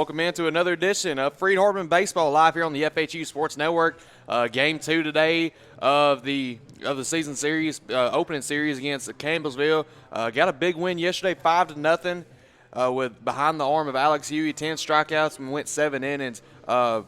Welcome into another edition of Freed-Hardeman Baseball live here on the FHU Sports Network. Game 2 today of the season series, opening series against Campbellsville. Got a big win yesterday, 5-0, with behind the arm of Alex Huey, 10 strikeouts and went 7 innings. But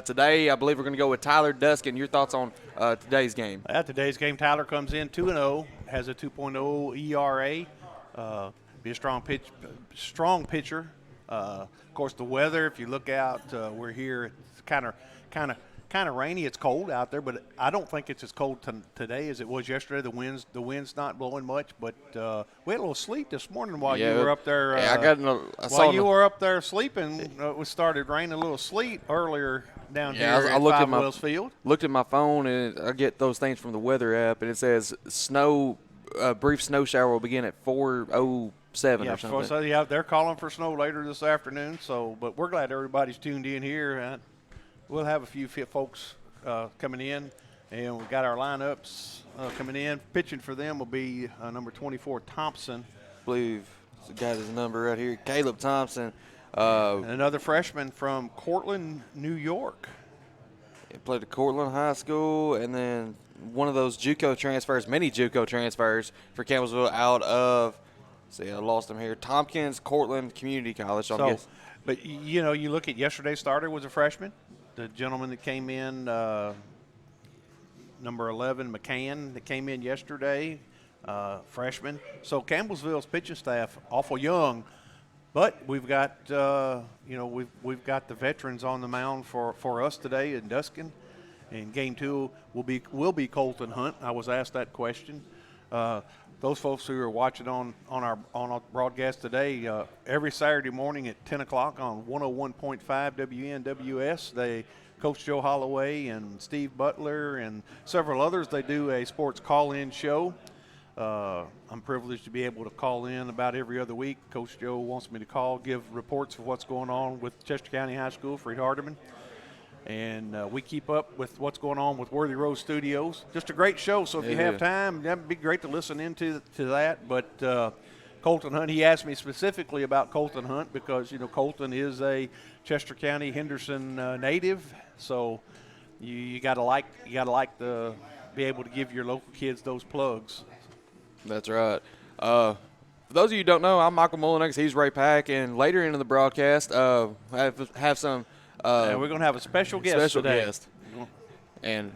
today, I believe we're going to go with Tyler Duskin. Your thoughts on today's game? At today's game, Tyler comes in 2-0, has a 2.0 ERA. Be a strong pitcher. Of course, the weather. If you look out, we're here. It's kind of rainy. It's cold out there, but I don't think it's as cold today as it was yesterday. The wind's not blowing much, but we had a little sleet this morning while you were up there. While you were up there sleeping, it started raining a little sleet earlier down here at Five Wells Field. Looked at my phone, and I get those things from the weather app, and it says brief snow shower will begin at 4:07 or something. So they're calling for snow later this afternoon. But we're glad everybody's tuned in here. We'll have a few folks coming in, and we've got our lineups coming in. Pitching for them will be number 24, Thompson. I believe he's got his number right here, Caleb Thompson. And another freshman from Cortland, New York. He played at Cortland High School, and then one of those many JUCO transfers for Campbellsville out of, I lost him here, Tompkins Cortland Community College. But, you look at yesterday's starter was a freshman. The gentleman that came in, number 11, McCann, that came in yesterday, freshman. So Campbellsville's pitching staff awful young, but we've got we've got the veterans on the mound for us today in Duskin. And game 2 will be Colton Hunt. I was asked that question. Those folks who are watching on our broadcast today, every Saturday morning at 10 o'clock on 101.5 WNWS, Coach Joe Holloway and Steve Butler and several others, they do a sports call-in show. I'm privileged to be able to call in about every other week. Coach Joe wants me to give reports of what's going on with Chester County High School, Freed-Hardeman. And we keep up with what's going on with Worthy Road Studios. Just a great show, so if you have time, that would be great to listen into that. But Colton Hunt, he asked me specifically about Colton Hunt because, Colton is a Chester County Henderson native. So you got to be able to give your local kids those plugs. That's right. For those of you who don't know, I'm Michael Mullinex. He's Ray Pack. And later into the broadcast, have some – and we're going to have a special guest today. And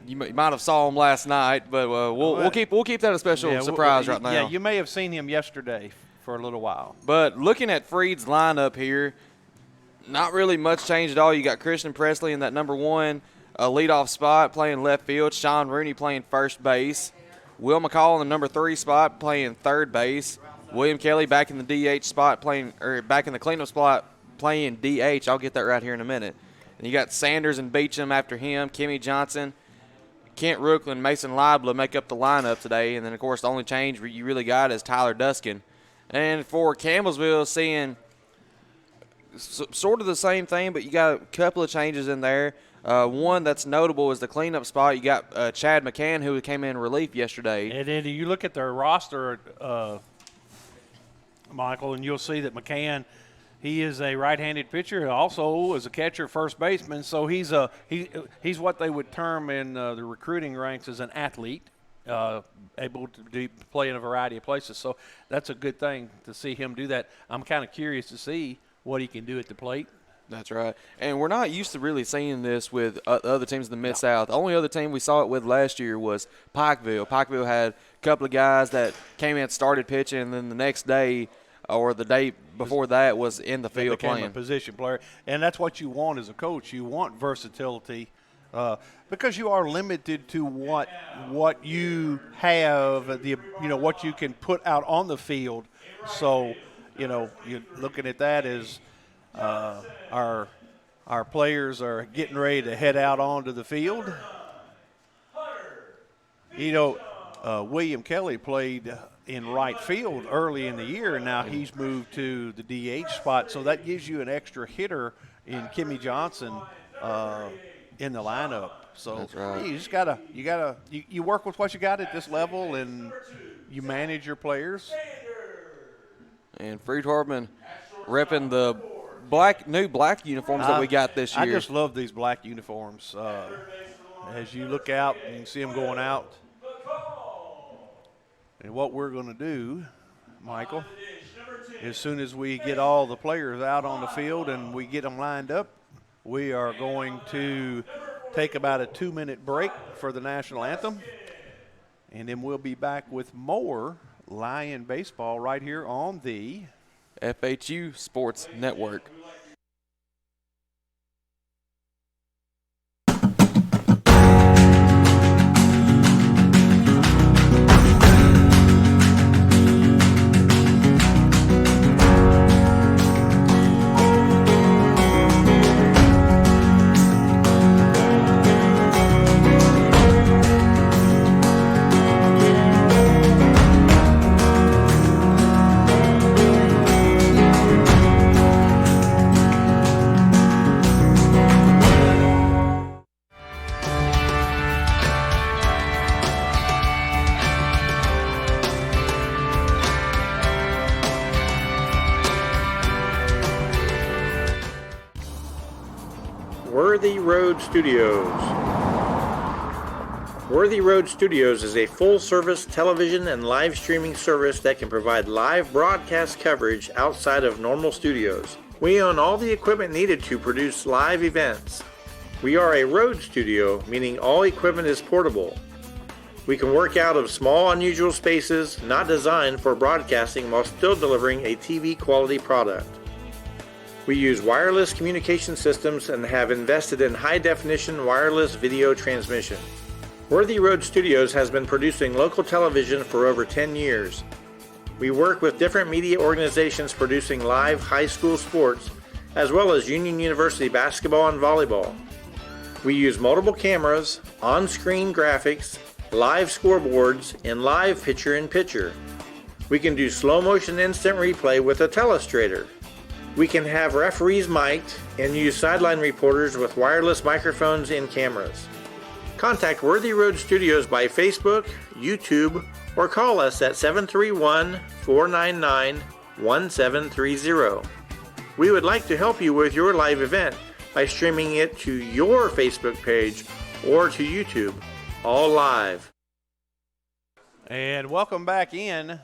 you might have saw him last night, but we'll keep that a special surprise right now. Yeah, you may have seen him yesterday for a little while. But looking at Freed's lineup here, not really much change at all. You got Christian Presley in that number 1 leadoff spot playing left field. Sean Rooney playing first base. Will McCall in the number 3 spot playing third base. William Kelly back in the DH spot back in the cleanup spot playing DH. I'll get that right here in a minute. And you got Sanders and Beecham after him, Kimmy Johnson, Kent Rooklyn, Mason Libla make up the lineup today. And then, of course, the only change you really got is Tyler Duskin. And for Campbellsville, seeing sort of the same thing, but you got a couple of changes in there. One that's notable is the cleanup spot. You got Chad McCann, who came in relief yesterday. And then you look at their roster, Michael, and you'll see that McCann – he is a right-handed pitcher, also is a catcher, first baseman. So he's what they would term in the recruiting ranks as an athlete, able to play in a variety of places. So that's a good thing to see him do that. I'm kind of curious to see what he can do at the plate. That's right. And we're not used to really seeing this with other teams in the Mid-South. The only other team we saw it with last year was Pikeville. Pikeville had a couple of guys that came in, started pitching, and then the next day or the day before that was in the field playing. A position player. And that's what you want as a coach. You want versatility because you are limited to what you have, what you can put out on the field. So, you're looking at that as our players are getting ready to head out onto the field. William Kelly played in right field early in the year, and now he's moved to the DH spot. So that gives you an extra hitter in Kimmy Johnson in the lineup. So that's right. You work with what you got at this level, and you manage your players. And Freed-Hardeman repping the new black uniforms that we got this year. I just love these black uniforms. As you look out, you can see them going out. And what we're going to do, Michael, as soon as we get all the players out on the field and we get them lined up, we are going to take about a 2-minute break for the national anthem. And then we'll be back with more Lion baseball right here on the FHU Sports Network. Worthy Road Studios. Worthy Road Studios is a full-service television and live streaming service that can provide live broadcast coverage outside of normal studios. We own all the equipment needed to produce live events. We are a road studio, meaning all equipment is portable. We can work out of small, unusual spaces not designed for broadcasting while still delivering a TV quality product. We use wireless communication systems and have invested in high-definition wireless video transmission. Worthy Road Studios has been producing local television for over 10 years. We work with different media organizations producing live high school sports, as well as Union University basketball and volleyball. We use multiple cameras, on-screen graphics, live scoreboards, and live picture-in-picture. We can do slow-motion instant replay with a telestrator. We can have referees mic'd and use sideline reporters with wireless microphones and cameras. Contact Worthy Road Studios by Facebook, YouTube, or call us at 731-499-1730. We would like to help you with your live event by streaming it to your Facebook page or to YouTube, all live. And welcome back in.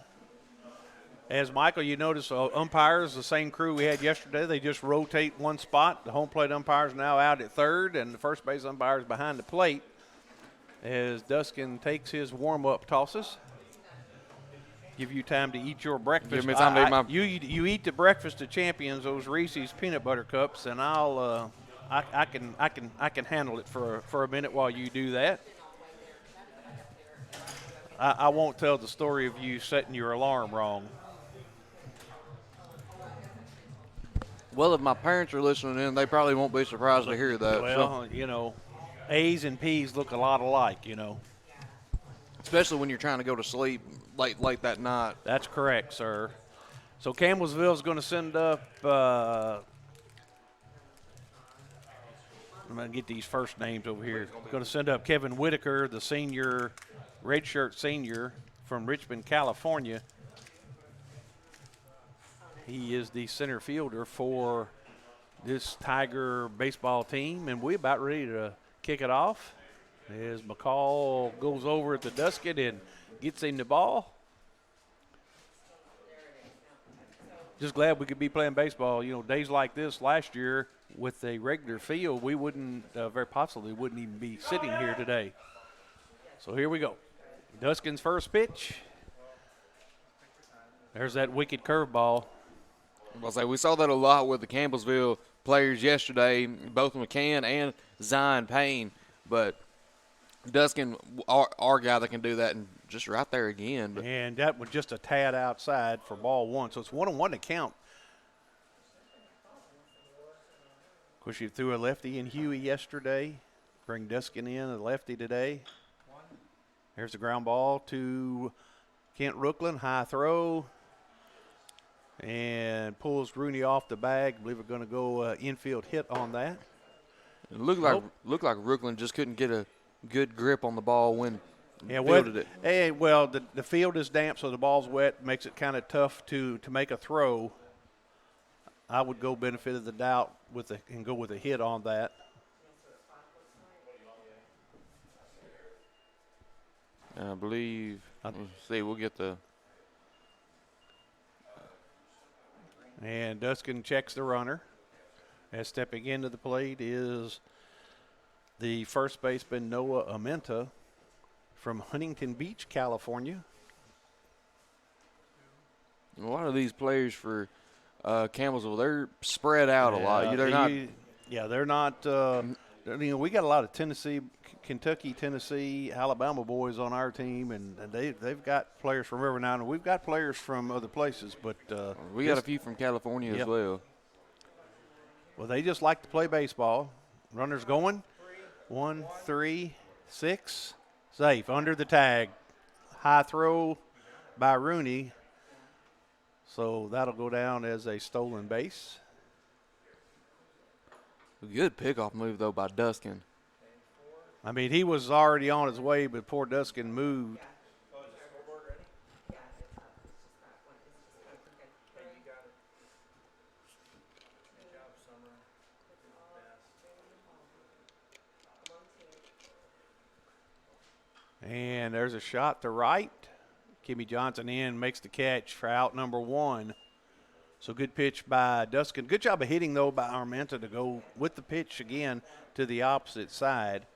As Michael, you notice umpires, the same crew we had yesterday, they just rotate one spot. The home plate umpire is now out at third, and the first base umpire is behind the plate as Duskin takes his warm-up tosses. Give you time to eat your breakfast. Give me time to eat my... You eat the breakfast of champions, those Reese's peanut butter cups, and I can handle it for a minute while you do that. I won't tell the story of you setting your alarm wrong. Well, if my parents are listening in, they probably won't be surprised to hear that. Well, you know, A's and P's look a lot alike, you know. Especially when you're trying to go to sleep late that night. That's correct, sir. So Campbellsville is going to send up, I'm going to get these first names over here. Going to send up Kevin Whitaker, the senior, redshirt senior from Richmond, California. He is the center fielder for this Tiger baseball team, and we're about ready to kick it off as McCall goes over at the Duskin and gets him the ball. Just glad we could be playing baseball. You know, days like this last year with a regular field, we wouldn't, very possibly wouldn't even be sitting here today. So here we go. Duskin's first pitch. There's that wicked curveball. I'll say we saw that a lot with the Campbellsville players yesterday, both McCann and Zion Payne. But Duskin, our guy that can do that, and just right there again. But. And that was just a tad outside for ball one. So it's 1-1 to count. Of course, you threw a lefty in Huey yesterday. Bring Duskin in, a lefty today. There's the ground ball to Kent Rooklyn, high throw. And pulls Rooney off the bag. I believe we're going to go infield hit on that. It looked like Rooklyn just couldn't get a good grip on the ball when fielded it. Hey, well, the field is damp, so the ball's wet. Makes it kind of tough to make a throw. I would go benefit of the doubt and go with a hit on that. I believe. Let's see. We'll get the. And Duskin checks the runner. As stepping into the plate is the first baseman, Noah Amenta from Huntington Beach, California. A lot of these players for Campbellsville, they're spread out a lot. They're not. Yeah, they're not. We got a lot of Tennessee, Kentucky, Tennessee, Alabama boys on our team, and they've got players from every now and then. We've got players from other places, but we got a few from California as well. Well, they just like to play baseball. Runners going. 1, 3, 6. Safe. Under the tag. High throw by Rooney. So that'll go down as a stolen base. Good pickoff move, though, by Duskin. I mean, he was already on his way, but poor Duskin moved. And there's a shot to right. Kimmy Johnson in, makes the catch for out number 1. So good pitch by Duskin. Good job of hitting, though, by Armenta to go with the pitch again to the opposite side.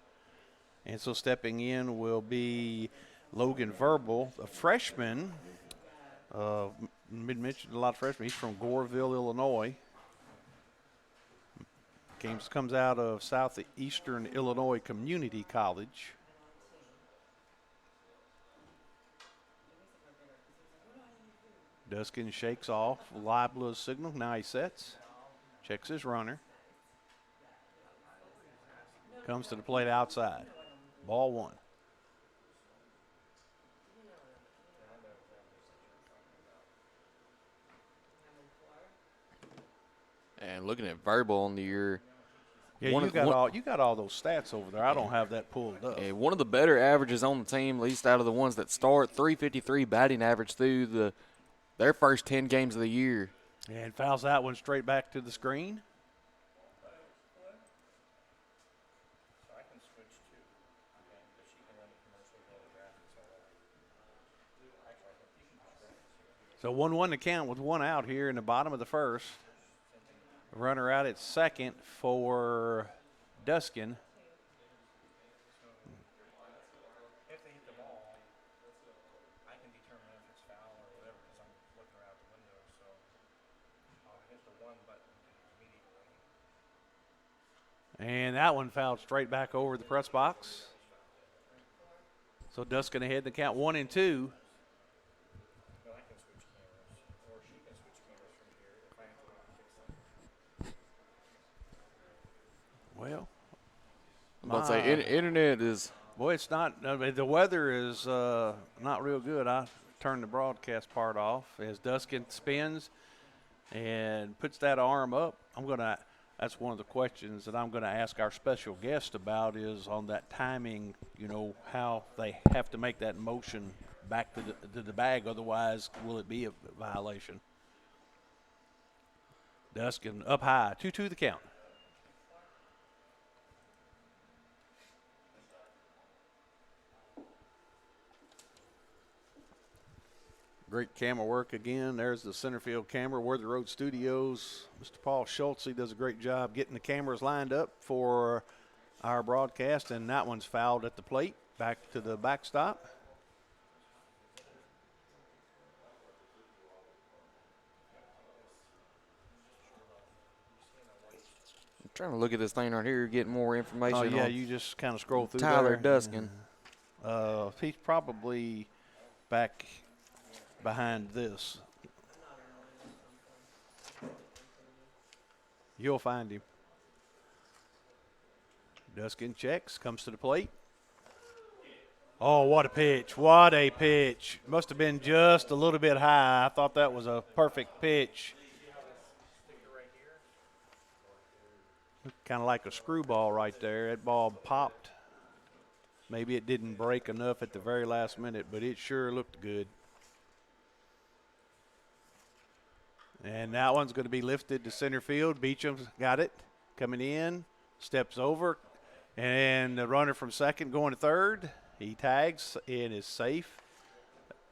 And so stepping in will be Logan Verbal, a freshman. Mentioned a lot of freshmen. He's from Goreville, Illinois. Comes out of Southeastern Illinois Community College. Duskin shakes off Libla's signal. Now he sets. Checks his runner. Comes to the plate outside. Ball 1. And looking at Verbal on the year. Yeah, you got all those stats over there. I don't have that pulled up. One of the better averages on the team, at least out of the ones that start, 353 batting average through their first 10 games of the year. And fouls that one straight back to the screen. So 1-1 to count with 1 out here in the bottom of the first. Runner out at second for Duskin. If they hit the ball, I can determine if it's foul or whatever because I'm looking out the window. So I'll hit the 1 button immediately. And that one fouled straight back over the press box. So Duskin ahead in the count 1-2. Well, I can switch cameras, or she can switch cameras from here if I have to fix them. Well, I'd say internet is. Boy, it's not. I mean, the weather is not real good. I turned the broadcast part off as Duskin spins and puts that arm up. That's one of the questions that I'm going to ask our special guest about is on that timing. You know how they have to make that motion back to the bag. Otherwise, will it be a violation? Duskin up high, 2-2 the count. Great camera work again. There's the center field camera, Worthy Road Studios. Mr. Paul Schultz, he does a great job getting the cameras lined up for our broadcast, and that one's fouled at the plate, back to the backstop. I'm trying to look at this thing right here, get more information. Oh, yeah, on you just kind of scroll through Tyler there. Duskin. He's probably back behind this. You'll find him. Duskin checks, comes to the plate. Oh, what a pitch. What a pitch. Must have been just a little bit high. I thought that was a perfect pitch. Kind of like a screwball right there. That ball popped. Maybe it didn't break enough at the very last minute, but it sure looked good. And that one's going to be lifted to center field. Beecham's got it. Coming in, steps over, and the runner from second going to third. He tags and is safe.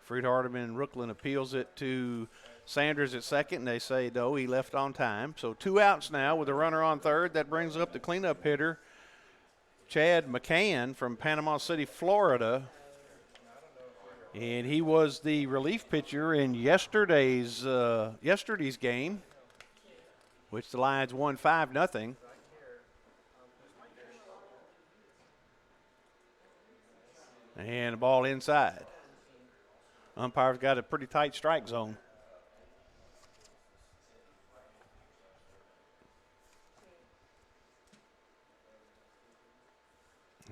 Freed-Hardeman and Rooklyn appeals it to Sanders at second, and they say, no, he left on time. So 2 outs now with a runner on third. That brings up the cleanup hitter, Chad McCann from Panama City, Florida. And he was the relief pitcher in yesterday's game, which the Lions won 5-0. And the ball inside. Umpire's got a pretty tight strike zone.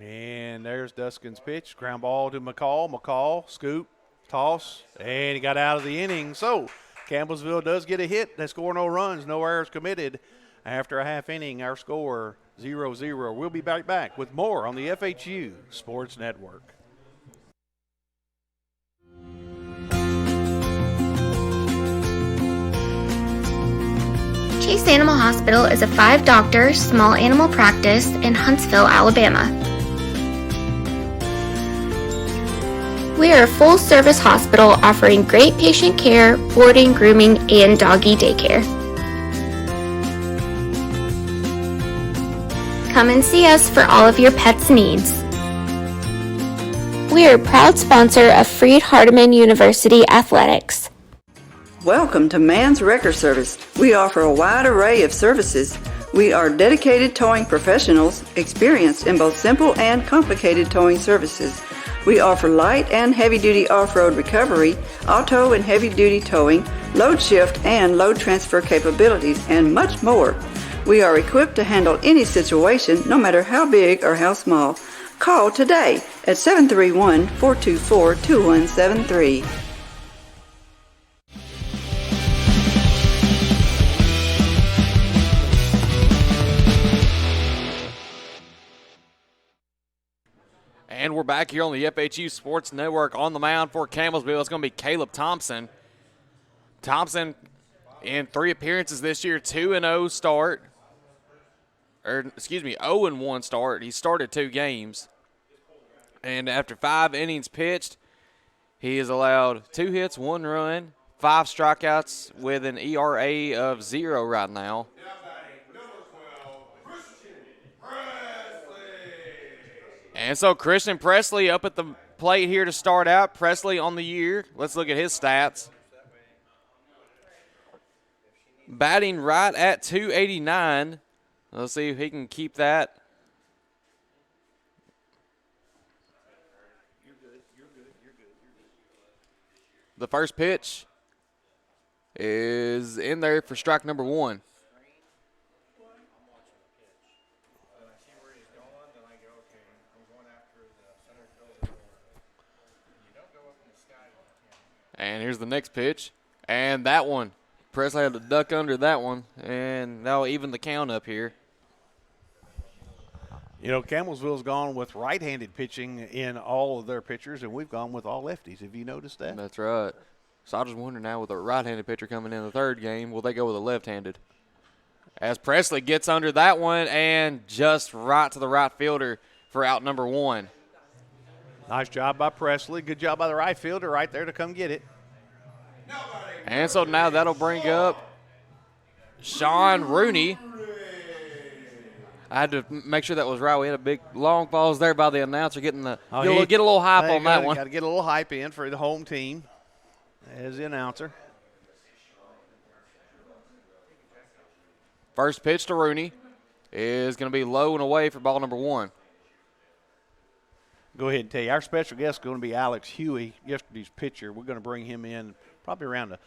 And there's Duskin's pitch. Ground ball to McCall. McCall, scoop, toss, and he got out of the inning. So Campbellsville does get a hit. They score no runs, no errors committed. After a half inning, our score 0-0. We'll be right back with more on the FHU Sports Network. Chase Animal Hospital is a 5-doctor small animal practice in Huntsville, Alabama. We are a full-service hospital offering great patient care, boarding, grooming, and doggy daycare. Come and see us for all of your pets' needs. We are a proud sponsor of Freed-Hardeman University Athletics. Welcome to Mann's Wrecker Service. We offer a wide array of services. We are dedicated towing professionals, experienced in both simple and complicated towing services. We offer light and heavy-duty off-road recovery, auto and heavy-duty towing, load shift and load transfer capabilities, and much more. We are equipped to handle any situation, no matter how big or how small. Call today at 731-424-2173. And we're back here on the FHU Sports Network. On the mound for Campbellsville, it's going to be Caleb Thompson. Thompson, in 3 appearances this year, 2-0 start. 0-1 start. He started 2 games. And after 5 innings pitched, he has allowed 2 hits, 1 run, 5 strikeouts with an ERA of 0 right now. And so Christian Presley up at the plate here to start out. Presley on the year. Let's look at his stats. Batting right at .289. Let's see if he can keep that. The first pitch is in there for strike number 1. And here's the next pitch. And that one. Presley had to duck under that one. And that'll even the count up here. You know, Campbellsville's gone with right-handed pitching in all of their pitchers, and we've gone with all lefties. Have you noticed that? That's right. So I just wonder now with a right-handed pitcher coming in the third game, will they go with a left-handed? As Presley gets under that one and just right to the right fielder for out number 1. Nice job by Presley. Good job by the right fielder right there to come get it. And so now that'll bring up Sean Rooney. I had to make sure that was right. We had a big long pause there by the announcer getting the get a little hype on that one. Got to get a little hype in for the home team as the announcer. First pitch to Rooney is going to be low and away for ball number 1. Go ahead and tell you, our special guest is going to be Alex Huey, yesterday's pitcher. We're going to bring him in probably around the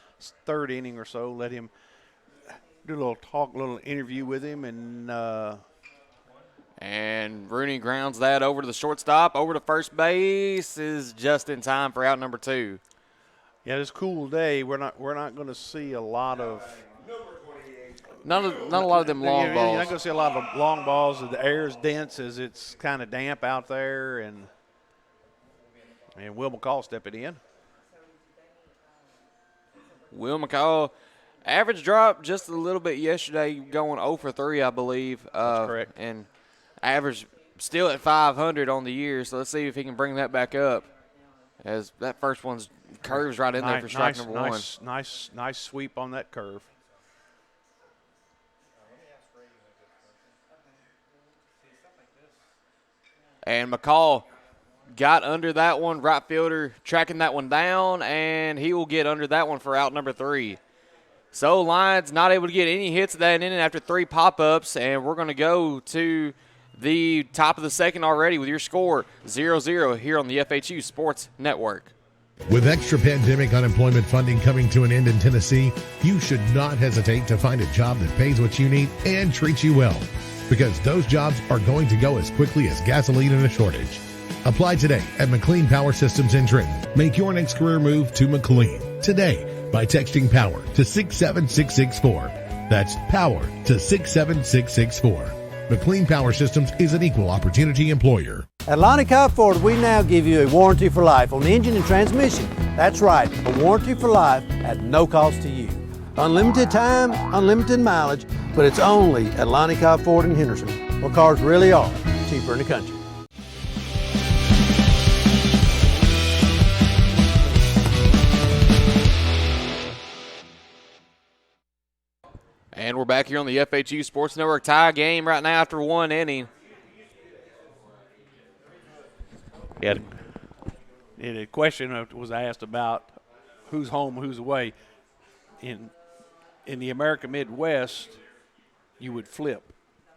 3rd inning or so, let him do a little talk, a little interview with him. And Rooney grounds that over to the shortstop, over to first base, is just in time for out number 2. Yeah, this cool day, we're not going to see a lot of not a lot of them long balls. You're not going to see a lot of long balls. The air is dense as it's kind of damp out there, and Will McCall stepping in. Will McCall Average drop just a little bit yesterday, going 0 for 3, I believe. That's correct. And average still at 500 on the year, so let's see if he can bring that back up. As that first one's curves right in there for strike number one. Nice sweep on that curve. And McCall got under that one, right fielder tracking that one down, and he will get under that one for out number 3. So Lions not able to get any hits of that inning after 3 pop-ups, and we're going to go to the top of the second already with your score 0-0 here on the FHU Sports Network. With extra pandemic unemployment funding coming to an end in Tennessee, you should not hesitate to find a job that pays what you need and treats you well, because those jobs are going to go as quickly as gasoline in a shortage. Apply today at McLean Power Systems in Trenton. Make your next career move to McLean today by texting POWER to 67664. That's POWER to 67664. McLean Power Systems is an equal opportunity employer. At Lonnie Cobb Ford, we now give you a warranty for life on the engine and transmission. That's right, a warranty for life at no cost to you. Unlimited time, unlimited mileage, but it's only at Lonnie Cobb Ford in Henderson, where cars really are cheaper in the country. And we're back here on the FHU Sports Network. Tie game right now after 1 inning. Yeah, the question was asked about who's home, who's away. In the American Midwest, you would flip.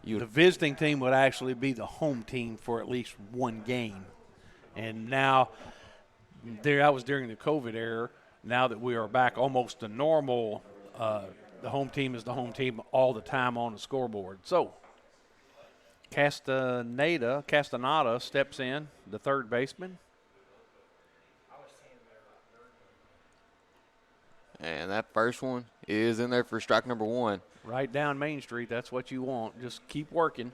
The visiting team would actually be the home team for at least one game. And now, that was during the COVID era. Now that we are back almost to normal, the home team is the home team all the time on the scoreboard. So, Castaneda steps in, the third baseman. And that first one is in there for strike number 1. Right down Main Street, that's what you want. Just keep working.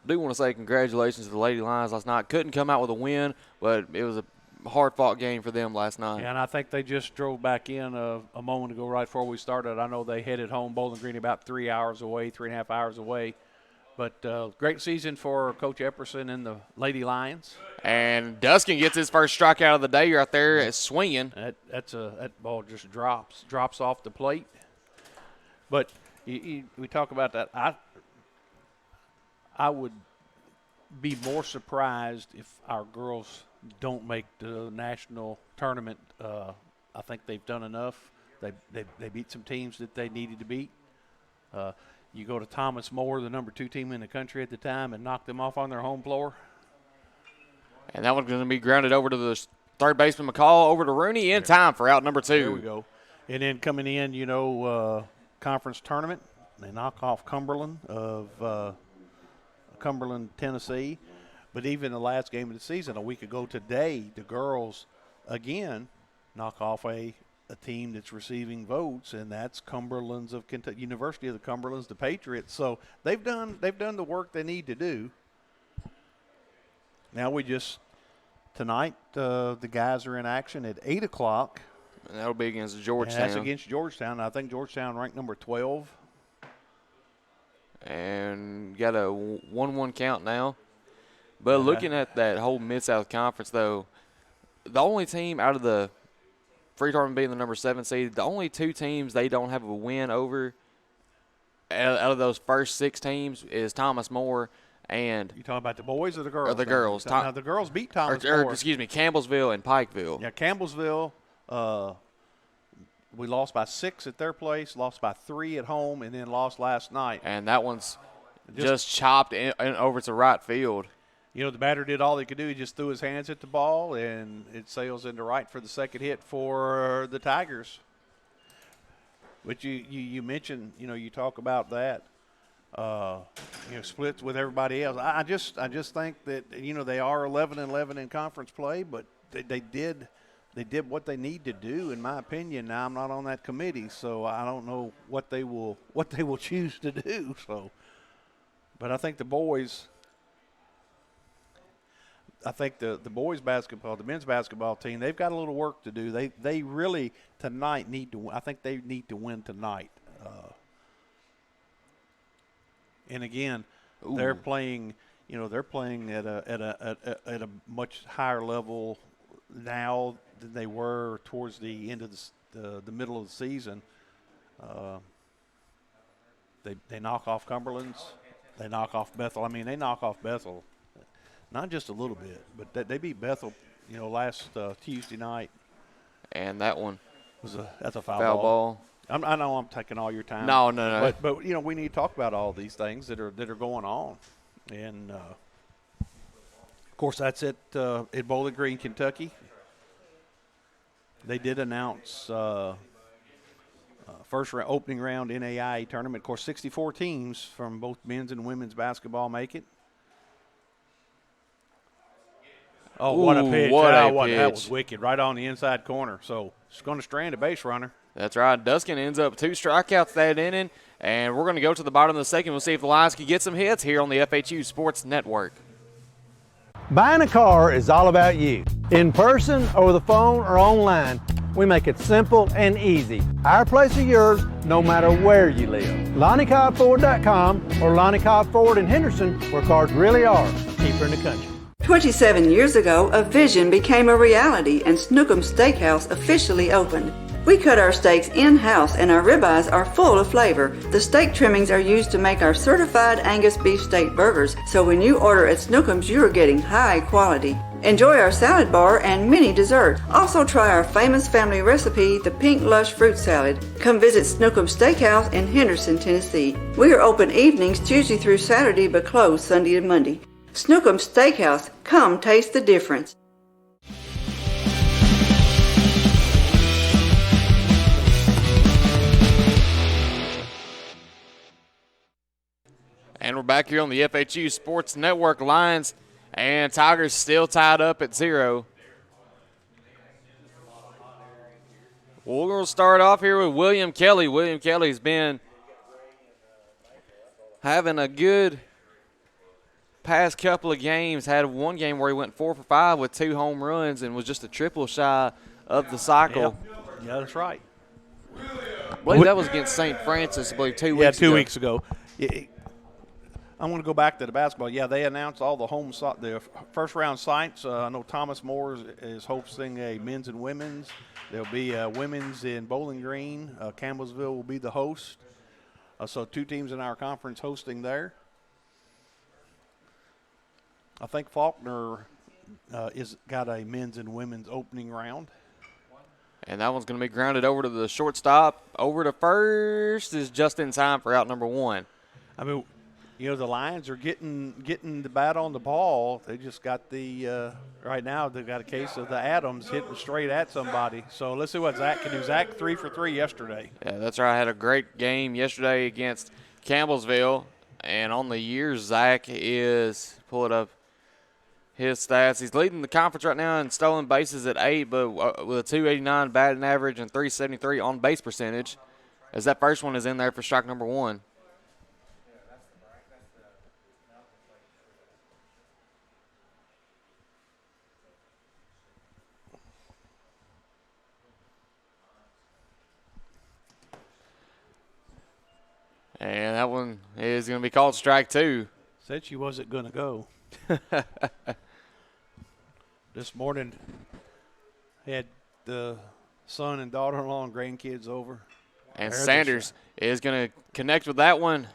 I do want to say congratulations to the Lady Lions last night. Couldn't come out with a win, but it was a hard-fought game for them last night. Yeah, and I think they just drove back in a moment ago right before we started. I know they headed home, Bowling Green, about 3 hours away, 3.5 hours away. But great season for Coach Epperson and the Lady Lions. And Duskin gets his first strikeout of the day right there, swinging. That ball just drops off the plate. But we talk about that. I would be more surprised if our girls don't make the national tournament. I think they've done enough. They beat some teams that they needed to beat. You go to Thomas More, the number 2 team in the country at the time, and knock them off on their home floor. And that one's going to be grounded over to the third baseman McCall, over to Rooney in time for out number 2. There we go. And then coming in, conference tournament, they knock off Cumberland of Cumberland, Tennessee. But even the last game of the season, a week ago today, the girls, again, knock off a team that's receiving votes, and that's Cumberland's of Kentucky, University of the Cumberlands, the Patriots. So they've done the work they need to do. Now tonight the guys are in action at 8 o'clock. And that'll be against Georgetown. And that's against Georgetown. I think Georgetown ranked number 12. And got a 1-1 count now. But looking at that whole Mid-South Conference, though, the only team out of the Freed-Hardeman being the number 7 seed, the only 2 teams they don't have a win over out of those first 6 teams is Thomas More and – You talking about the boys or the girls? Or the girls. Now, the girls beat Thomas More. Excuse me, Campbellsville and Pikeville. Yeah, Campbellsville, we lost by 6 at their place, lost by 3 at home, and then lost last night. And that one's just chopped in over to right field. The batter did all he could do. He just threw his hands at the ball, and it sails into right for the second hit for the Tigers. But you mentioned, you talk about that, splits with everybody else. I just think that, they are 11-11 in conference play, but they did what they need to do, in my opinion. Now, I'm not on that committee, so I don't know what they will choose to do. So, but I think the boys. I think the boys basketball, the men's basketball team, they've got a little work to do. They really tonight need to. I think they need to win tonight. And again, they're playing. They're playing at a much higher level now than they were towards the end of the middle of the season. They knock off Cumberland's. They knock off Bethel. I mean, they knock off Bethel, not just a little bit, but they beat Bethel, last Tuesday night. And that one that's a foul ball. I know I'm taking all your time. No. But we need to talk about all these things that are going on, and of course that's at Bowling Green, Kentucky. They did announce first opening round NAIA tournament. Of course, 64 teams from both men's and women's basketball make it. Oh, what a pitch. That was wicked, right on the inside corner. So it's going to strand a base runner. That's right. Duskin ends up 2 strikeouts that inning, and we're going to go to the bottom of the second. We'll see if the Lions can get some hits here on the FHU Sports Network. Buying a car is all about you. In person, over the phone, or online, we make it simple and easy. Our place is yours, no matter where you live. LonnieCobbFord.com or Lonnie Cobb Ford in Henderson, where cars really are cheaper in the country. 27 years ago, a vision became a reality and Snookums Steakhouse officially opened. We cut our steaks in-house and our ribeyes are full of flavor. The steak trimmings are used to make our certified Angus beef steak burgers, so when you order at Snookums, you are getting high quality. Enjoy our salad bar and mini dessert. Also try our famous family recipe, the Pink Lush Fruit Salad. Come visit Snookums Steakhouse in Henderson, Tennessee. We are open evenings Tuesday through Saturday but closed Sunday and Monday. Snookums Steakhouse, come taste the difference. And we're back here on the FHU Sports Network. Lions and Tigers still tied up at 0. We're going to start off here with William Kelly. William Kelly's been having a good past couple of games. Had one game where he went 4 for 5 with 2 home runs and was just a triple shy of the cycle. Yeah, that's right. I believe that was against St. Francis, I believe, 2 weeks ago. 2 weeks ago. I want to go back to the basketball. Yeah, they announced all the first round sites. I know Thomas Moore is hosting a men's and women's. There'll be women's in Bowling Green. Campbellsville will be the host. So 2 teams in our conference hosting there. I think Faulkner is got a men's and women's opening round. And that one's going to be grounded over to the shortstop. Over to first is just in time for out number 1. I mean, the Lions are getting the bat on the ball. They just got right now they've got a case of the Adams hitting straight at somebody. So let's see what Zach can do. Zach 3 for 3 yesterday. Yeah, that's right. Had a great game yesterday against Campbellsville. And on the year, Zach is, pull it up, his stats. He's leading the conference right now in stolen bases at 8, but with a 289 batting average and 373 on base percentage, as that first one is in there for strike number 1. And that one is going to be called strike 2. Said she wasn't going to go. This morning, had the son and daughter-in-law and grandkids over. And Sanders is going to connect with that one.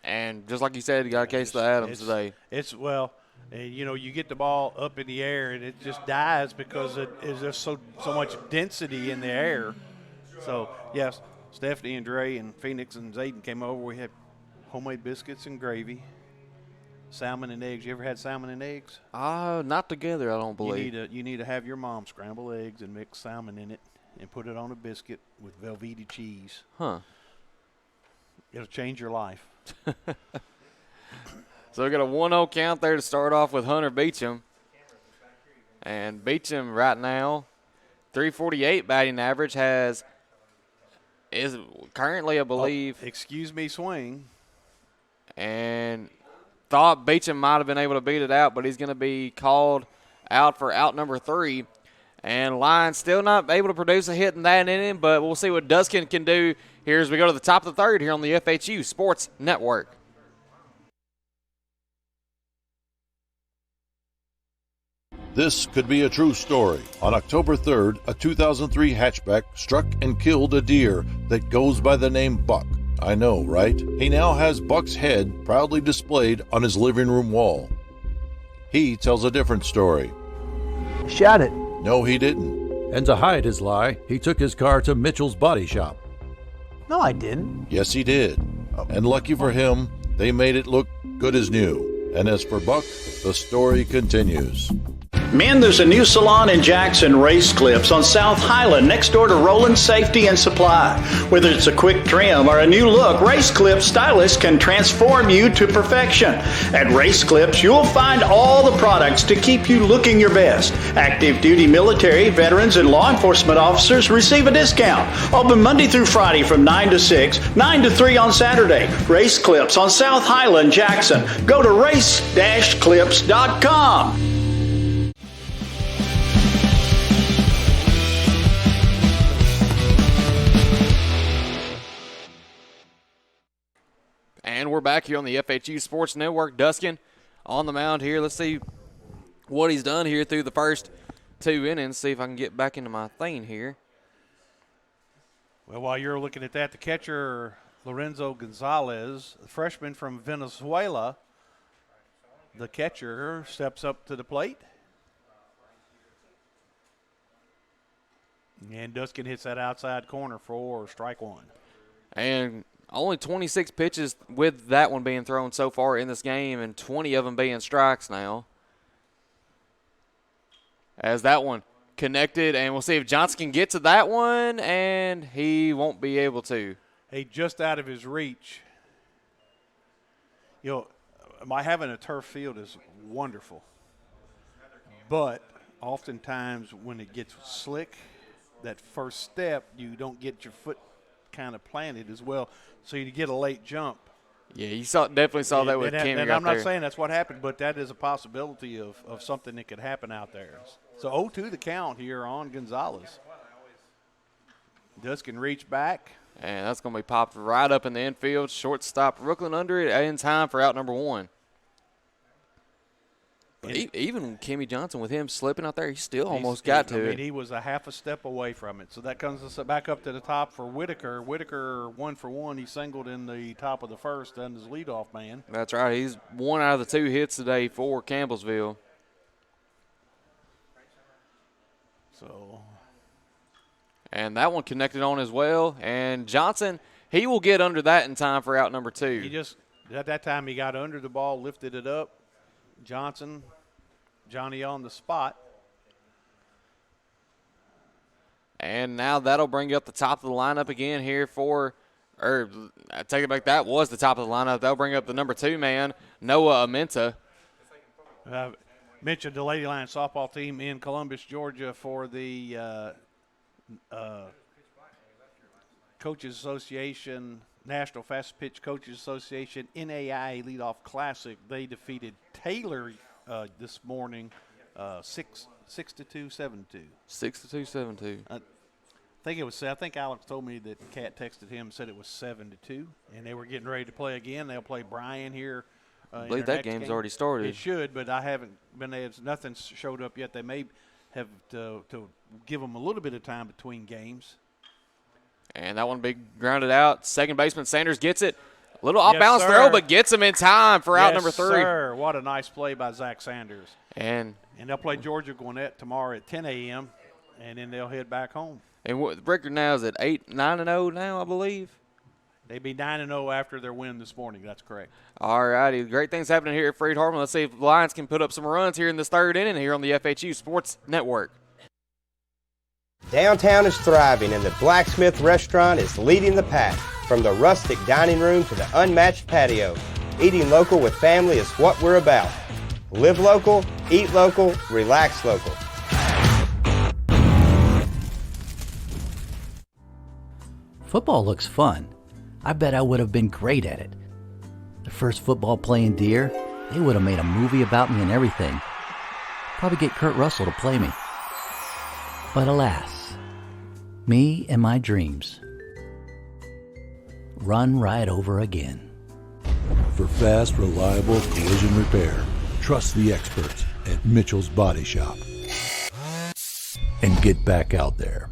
And just like you said, he got a case of the Adams today. You get the ball up in the air and it just dies because there's so much density in the air. So, yes, Stephanie and Dre and Phoenix and Zayden came over. We had homemade biscuits and gravy. Salmon and eggs. You ever had salmon and eggs? Not together, I don't believe. You need to have your mom scramble eggs and mix salmon in it and put it on a biscuit with Velveeta cheese. Huh. It'll change your life. So we got a 1-0 count there to start off with Hunter Beecham. And Beecham right now, 348 batting average, is currently, I believe. Excuse me, swing. And thought Beecham might have been able to beat it out, but he's going to be called out for out number 3. And Lions still not able to produce a hit in that inning, but we'll see what Duskin can do here as we go to the top of the 3rd here on the FHU Sports Network. This could be a true story. On October 3rd, a 2003 hatchback struck and killed a deer that goes by the name Buck. I know, right? He now has Buck's head proudly displayed on his living room wall. He tells a different story. Shot it. No, he didn't. And to hide his lie, he took his car to Mitchell's Body Shop. No, I didn't. Yes, he did. And lucky for him, they made it look good as new. And as for Buck, the story continues. Man, there's a new salon in Jackson, Race Clips, on South Highland, next door to Roland Safety and Supply. Whether it's a quick trim or a new look, Race Clips stylists can transform you to perfection. At Race Clips, you'll find all the products to keep you looking your best. Active duty military, veterans, and law enforcement officers receive a discount. Open Monday through Friday from 9 to 6, 9 to 3 on Saturday. Race Clips on South Highland, Jackson. Go to race-clips.com. And we're back here on the FHU Sports Network. Duskin on the mound here. Let's see what he's done here through the first 2 innings. See if I can get back into my thing here. Well, while you're looking at that, the catcher, Lorenzo Gonzalez, a freshman from Venezuela, the catcher steps up to the plate. And Duskin hits that outside corner for strike 1. And only 26 pitches with that one being thrown so far in this game, and 20 of them being strikes now. As that one connected, and we'll see if Johnson can get to that one, and he won't be able to. Hey, just out of his reach. You know, having a turf field is wonderful. But oftentimes when it gets slick, that first step, you don't get your foot kind of planted as well, so you get a late jump. Yeah, you definitely saw that with Kim. And I'm not saying that's what happened, but that is a possibility of something that could happen out there. So 0-2 the count here on Gonzalez. Duskin reach back. And that's going to be popped right up in the infield. Shortstop Brooklyn under it in time for out number 1. But even Kimmy Johnson, with him slipping out there, he still almost got to it. He was a half a step away from it. So that comes us back up to the top for Whitaker. Whitaker 1 for 1. He singled in the top of the first and his leadoff man. That's right. He's 1 out of the 2 hits today for Campbellsville. And that one connected on as well. And Johnson, he will get under that in time for out number 2. He just, at that time, he got under the ball, lifted it up. Johnny on the spot. And now that'll bring up the top of the lineup again here for, I take it back, that was the top of the lineup. That'll bring up the number 2 man, Noah Amenta. Mentioned the Lady Lions softball team in Columbus, Georgia for the Coaches Association, National Fast Pitch Coaches Association NAIA Leadoff Classic. They defeated Taylor this morning 6-2, 7-2. 6-2, 7-2. I think Alex told me that Kat texted him and said it was 7-2, and they were getting ready to play again. They'll play Bryan here. I believe that game's already started. It should, but I haven't been there. Nothing showed up yet. They may have to give them a little bit of time between games. And that one big grounded out. Second baseman Sanders gets it. A little off-balance throw, but gets him in time for out number 3. Yes, sir. What a nice play by Zach Sanders. And they'll play Georgia Gwinnett tomorrow at 10 a.m., and then they'll head back home. And the record now is at 9-0 now, I believe. They'd be 9-0 after their win this morning. That's correct. All righty. Great things happening here at Freed-Hardeman. Let's see if the Lions can put up some runs here in this 3rd inning here on the FHU Sports Network. Downtown is thriving, and the Blacksmith Restaurant is leading the pack. From the rustic dining room to the unmatched patio, eating local with family is what we're about. Live local, eat local, relax local. Football looks fun. I bet I would have been great at it. The first football playing deer, they would have made a movie about me and everything. Probably get Kurt Russell to play me. But alas, me and my dreams run right over again. For fast, reliable collision repair, trust the experts at Mitchell's Body Shop. And get back out there.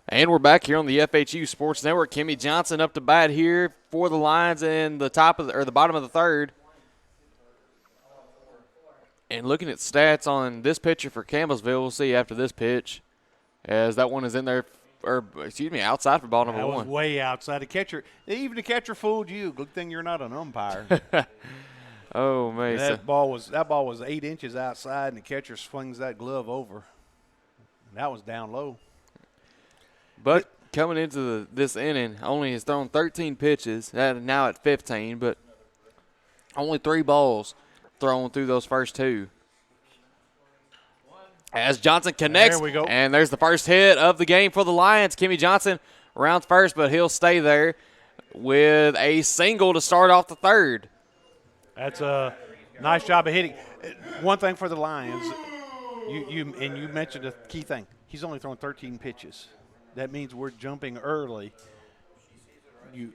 And we're back here on the FHU Sports Network. Kimmy Johnson up to bat here for the Lions in the the bottom of the third. And looking at stats on this pitcher for Campbellsville, we'll see after this pitch, as that one is in there, outside for ball number that one. Was way outside. The catcher, even the catcher fooled you. Good thing you're not an umpire. Oh man, that ball was 8 inches outside, and the catcher swings that glove over. And that was down low. But coming into this inning, only has thrown 13 pitches, now at 15, but only 3 balls thrown through those first 2. As Johnson connects, there we go. And there's the first hit of the game for the Lions. Kimmy Johnson rounds first, but he'll stay there with a single to start off the third. That's a nice job of hitting. One thing for the Lions, you mentioned a key thing. He's only thrown 13 pitches. That means we're jumping early.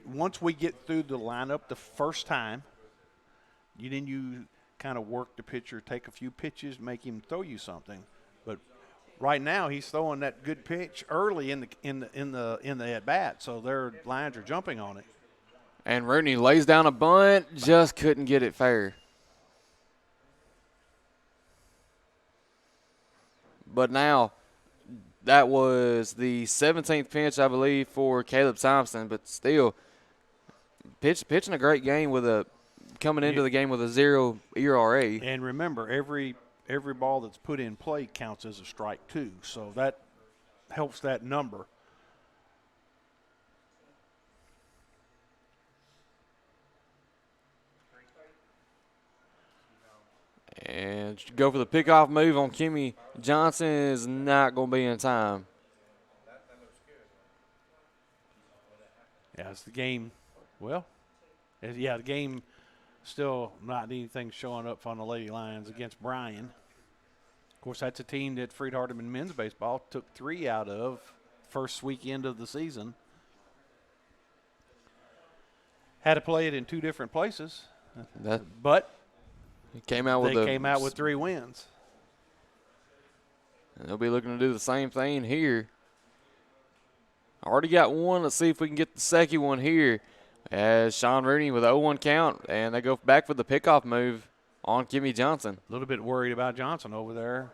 Once we get through the lineup the first time, you kind of work the pitcher, take a few pitches, make him throw you something. But right now he's throwing that good pitch early in the at bat, so their Lions are jumping on it. And Rooney lays down a bunt, just couldn't get it fair. But now, that was the 17th pitch, I believe, for Caleb Thompson. But still, pitching a great game coming into the game with a 0 ERA. And remember, every ball that's put in play counts as a strike too, so that helps that number. And go for the pickoff move on Kimmy Johnson is not going to be in time. Yeah, it's the game. Well, the game still not anything showing up on the Lady Lions against Bryan. Of course, that's a team that Freed-Hardeman men's baseball took 3 out of first weekend of the season. Had to play it in 2 different places, but they came out with 3 wins. And they'll be looking to do the same thing here. Already got one. Let's see if we can get the second one here. As Sean Rooney with an 0-1 count, and they go back for the pickoff move on Kimmy Johnson. A little bit worried about Johnson over there.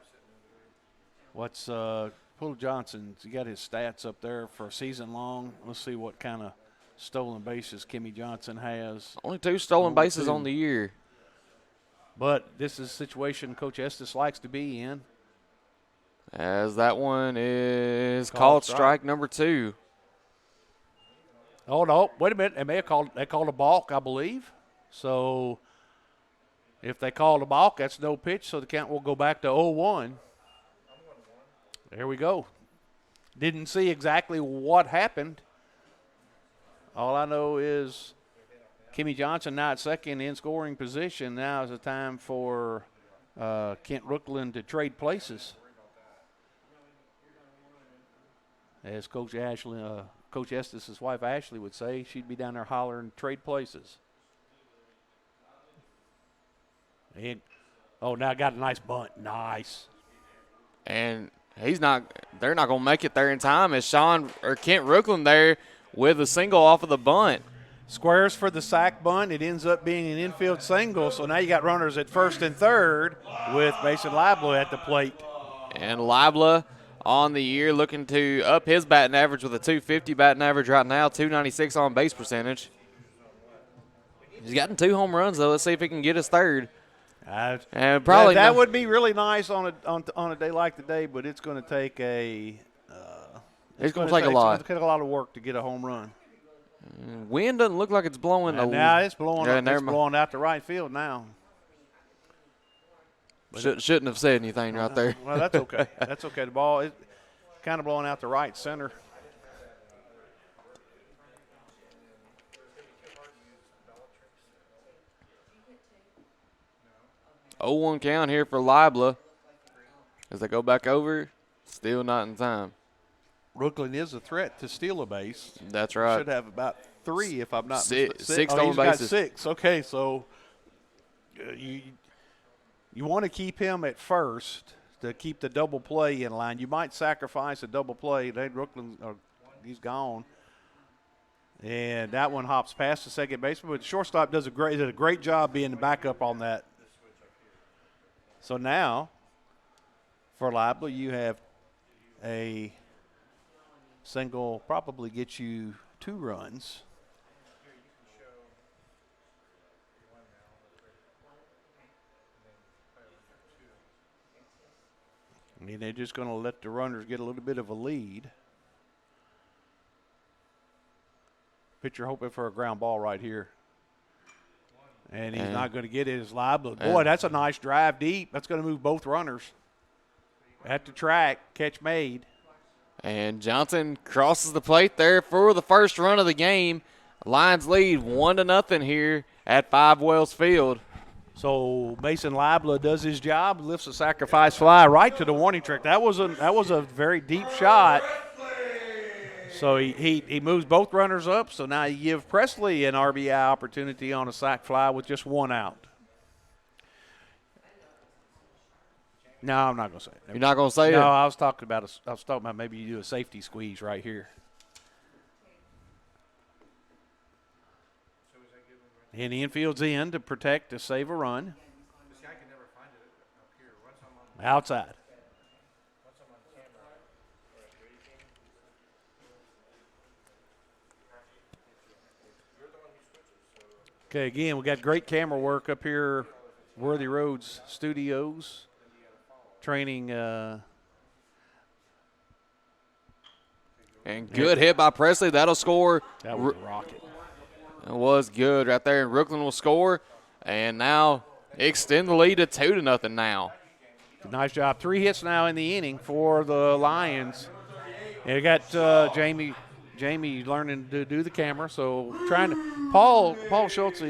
What's Pull Johnson? He got his stats up there for a season long. Let's see what kind of stolen bases Kimmy Johnson has. Only 2 stolen bases on the year. But this is a situation Coach Estes likes to be in. As that one is called strike number 2. Oh, no, wait a minute. They called a balk, I believe. So if they called a balk, that's no pitch, so the count will go back to 0-1. There we go. Didn't see exactly what happened. All I know is Kimmy Johnson now at second in scoring position. Now is the time for Kent Rookland to trade places. As Coach Estes' wife Ashley would say, she'd be down there hollering trade places. And now got a nice bunt. Nice. And they're not going to make it there in time as Kent Rookland there with a single off of the bunt. Squares for the sack bunt. It ends up being an infield single, so now you got runners at first and third with Mason Libla at the plate. And Libla on the year looking to up his batting average with a .250 batting average right now, .296 on base percentage. He's gotten 2 home runs, though. Let's see if he can get his third. And probably that would be really nice on a day like today, but it's going to take it's going to take a lot. It's going to take a lot of work to get a home run. Wind doesn't look like it's blowing. Now it's blowing. It's blowing out to right field now. Shouldn't have said anything right there. Well, that's okay. That's okay. The ball is kind of blowing out the right center. Oh, 1 count here for Libla. As they go back over, still not in time. Brooklyn is a threat to steal a base. That's right. Should have about 3 if I'm not Six mistaken. stolen he's got bases. 6. Okay, so you want to keep him at first to keep the double play in line. You might sacrifice a double play. Brooklyn, he's gone. And that one hops past the second baseman, but the shortstop did a great job being the backup on that. So now, for Libla, you have a single, probably get you 2 runs. I mean, they're just going to let the runners get a little bit of a lead. Pitcher hoping for a ground ball right here. And he's not going to get it as Libla. Boy, that's a nice drive deep. That's going to move both runners. At the track, catch made. And Johnson crosses the plate there for the first run of the game. Lions lead 1-0 here at 5 Wells Field. So Mason Libla does his job, lifts a sacrifice fly right to the warning track. That was a very deep shot. So he moves both runners up. So now you give Presley an RBI opportunity on a sac fly with just 1 out. No, I'm not going to say it. You're not going to say it? No, I was talking about maybe you do a safety squeeze right here. And the infield's in to protect, to save a run. Outside. Okay, again, we got great camera work up here, Worthy Roads Studios, training. And good hit by Presley. That'll score. That was a rocket. It was good right there. And Brooklyn will score. And now extend the lead to 2-0 now. Nice job. 3 hits now in the inning for the Lions. And we got Jamie learning to do the camera. So trying to Paul Schultz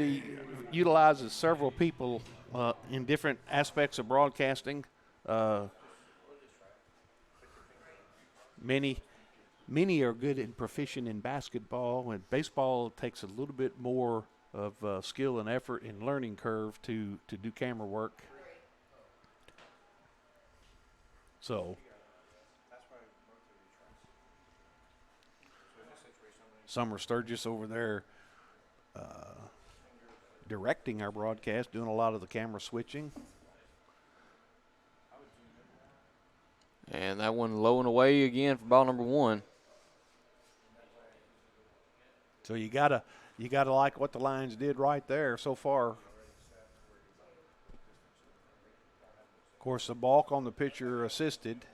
utilizes several people in different aspects of broadcasting. Many are good and proficient in basketball, and baseball takes a little bit more of skill and effort and learning curve to do camera work. So Summer Sturgis over there directing our broadcast, doing a lot of the camera switching. And that one low and away again for ball number 1. So you gotta like what the Lions did right there so far. Of course, the balk on the pitcher assisted.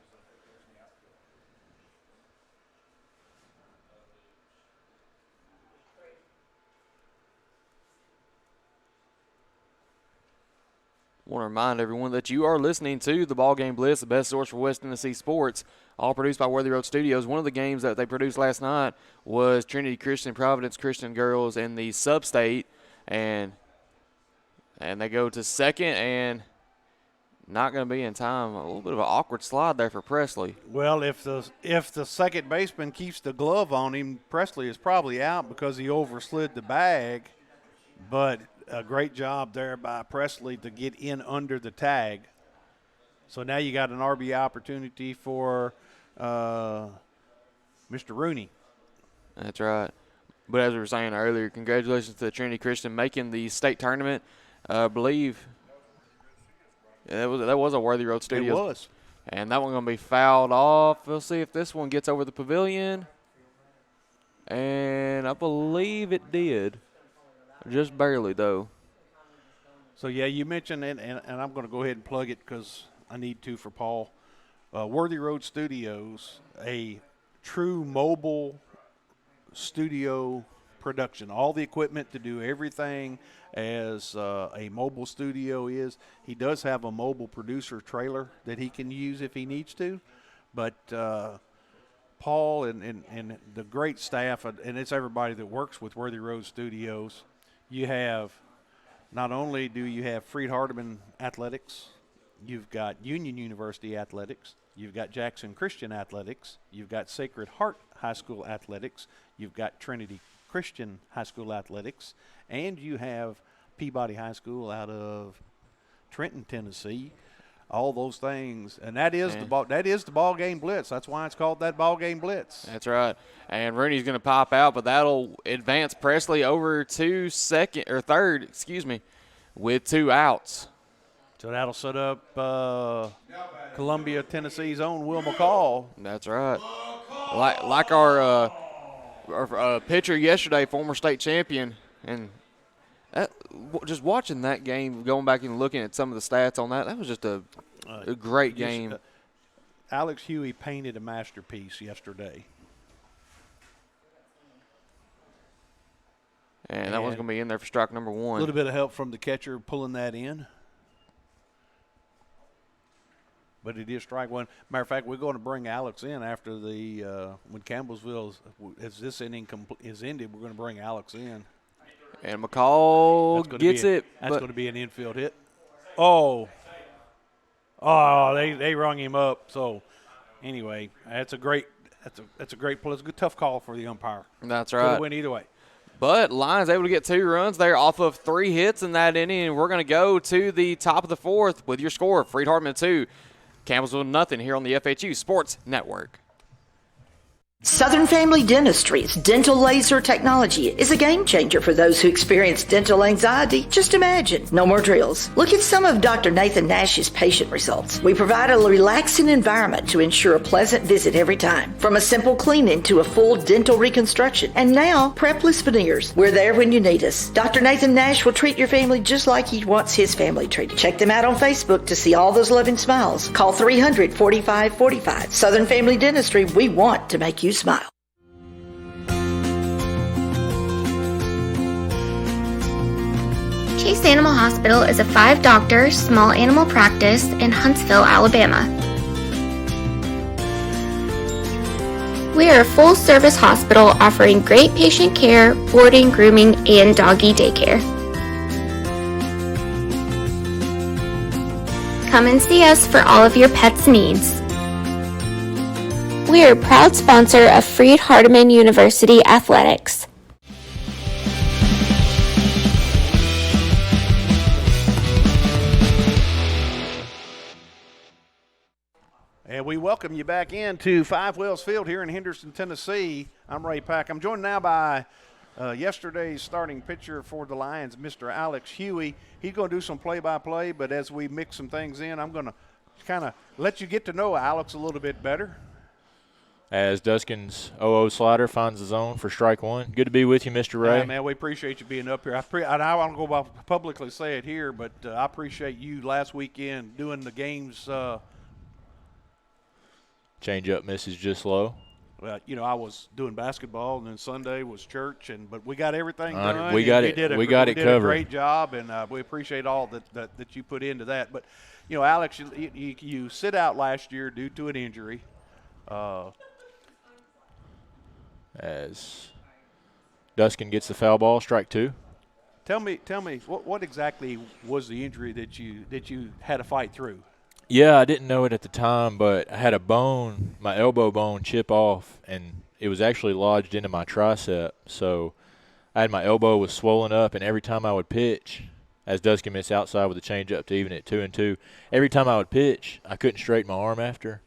Want to remind everyone that you are listening to the BallGame Blitz, the best source for West Tennessee sports, all produced by Worthy Road Studios. One of the games that they produced last night was Trinity Christian, Providence Christian girls in the sub-state, and they go to second and not going to be in time. A little bit of an awkward slide there for Presley. Well, if the second baseman keeps the glove on him, Presley is probably out because he overslid the bag, but a great job there by Presley to get in under the tag. So now you got an RBI opportunity for Mr. Rooney. That's right. But as we were saying earlier, congratulations to Trinity Christian making the state tournament. I believe that was a Worthy Road Studios. It was. And that one going to be fouled off. We'll see if this one gets over the pavilion. And I believe it did. Just barely, though. So, yeah, you mentioned, and I'm going to go ahead and plug it because I need to for Paul. Worthy Road Studios, a true mobile studio production, all the equipment to do everything as a mobile studio is. He does have a mobile producer trailer that he can use if he needs to, but Paul and the great staff, and it's everybody that works with Worthy Road Studios. You have, not only do you have Freed-Hardeman Athletics, you've got Union University Athletics, you've got Jackson Christian Athletics, you've got Sacred Heart High School Athletics, you've got Trinity Christian High School Athletics, and you have Peabody High School out of Trenton, Tennessee. All those things, and that is the BallGame Blitz. That's why it's called that BallGame Blitz. That's right. And Rooney's going to pop out, but that'll advance Presley over to third, with 2 outs. So that'll set up Columbia, Tennessee's own Will McCall. That's right. Like our pitcher yesterday, former state champion, and just watching that game, going back and looking at some of the stats on that was just a great game. Alex Huey painted a masterpiece yesterday. And that one's going to be in there for strike number 1. A little bit of help from the catcher pulling that in. But it is strike 1. Matter of fact, we're going to bring Alex in after when Campbellsville, as this inning is ended, we're going to bring Alex in. And McCall gets it. That's going to be an infield hit. Oh, they rung him up. So, anyway, that's a great play. It's a good tough call for the umpire. That's right. Could have went either way. But Lions able to get 2 runs there off of 3 hits in that inning. And we're going to go to the top of the 4th with your score: Freed-Hardeman 2, Campbellsville nothing, here on the FHU Sports Network. Southern Family Dentistry's dental laser technology is a game changer for those who experience dental anxiety. Just imagine, no more drills. Look at some of Dr. Nathan Nash's patient results. We provide a relaxing environment to ensure a pleasant visit every time. From a simple cleaning to a full dental reconstruction. And now, prepless veneers. We're there when you need us. Dr. Nathan Nash will treat your family just like he wants his family treated. Check them out on Facebook to see all those loving smiles. Call 300-4545. Southern Family Dentistry, we want to make you smile. Chase Animal Hospital is a 5-doctor small animal practice in Huntsville, Alabama. We are a full-service hospital offering great patient care, boarding, grooming, and doggy daycare. Come and see us for all of your pets' needs. We are a proud sponsor of Freed-Hardeman University Athletics. And we welcome you back into Five Wells Field here in Henderson, Tennessee. I'm Ray Pack. I'm joined now by yesterday's starting pitcher for the Lions, Mr. Alex Huey. He's going to do some play-by-play, but as we mix some things in, I'm going to kind of let you get to know Alex a little bit better. As Duskin's 0-0 slider finds the zone for strike 1. Good to be with you, Mr. Ray. Yeah, man, we appreciate you being up here. I want to go publicly say it here, but I appreciate you last weekend doing the games. Change-up misses just low. Well, I was doing basketball, and then Sunday was church, but we got everything done. We got it. We got it covered. A great job, and we appreciate all that you put into that. But Alex, you sit out last year due to an injury. As Duskin gets the foul ball, strike 2. Tell me, what exactly was the injury that you had to fight through? Yeah, I didn't know it at the time, but I had my elbow bone chip off, and it was actually lodged into my tricep. So my elbow was swollen up, and every time I would pitch, as Duskin missed outside with a changeup to even it 2-2, every time I would pitch, I couldn't straighten my arm after.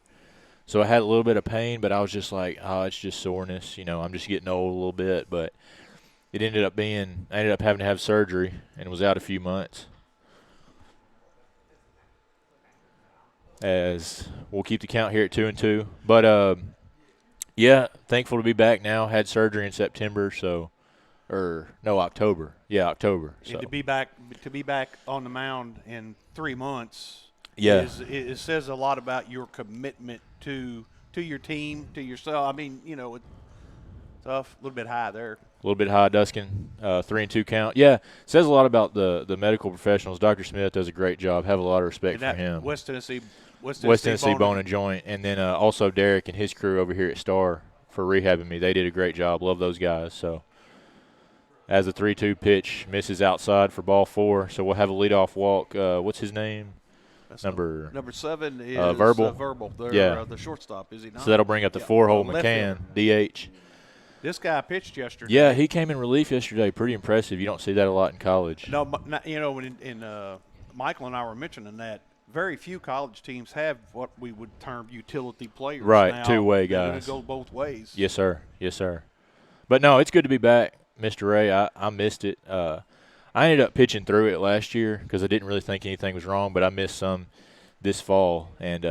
So I had a little bit of pain, but I was just like, it's just soreness. I'm just getting old a little bit. But it ended up I ended up having to have surgery and was out a few months. As we'll keep the count here at 2-2. But, thankful to be back now. Had surgery in September, October. Yeah, October. So. To be back on the mound in 3 months. Yeah, it says a lot about your commitment to your team, to yourself. I mean, it's Tough, a little bit high there. A little bit high, Duskin. 3-2 count. Yeah, says a lot about the medical professionals. Dr. Smith does a great job. Have a lot of respect for him. West Tennessee Bone and Joint. And then also Derek and his crew over here at Star for rehabbing me. They did a great job. Love those guys. So as the 3-2 pitch misses outside for ball 4, so we'll have a leadoff walk. What's his name? Number 7 is Verbal. Verbal. The shortstop, is he not? So that'll bring up the 4-hole McCann, DH. This guy pitched yesterday. Yeah, he came in relief yesterday. Pretty impressive. You don't see that a lot in college. No, when Michael and I were mentioning that, very few college teams have what we would term utility players. Right, now. two-way guys. They go both ways. Yes, sir. Yes, sir. But, no, it's good to be back, Mr. Ray. I missed it. I ended up pitching through it last year because I didn't really think anything was wrong, but I missed some this fall, and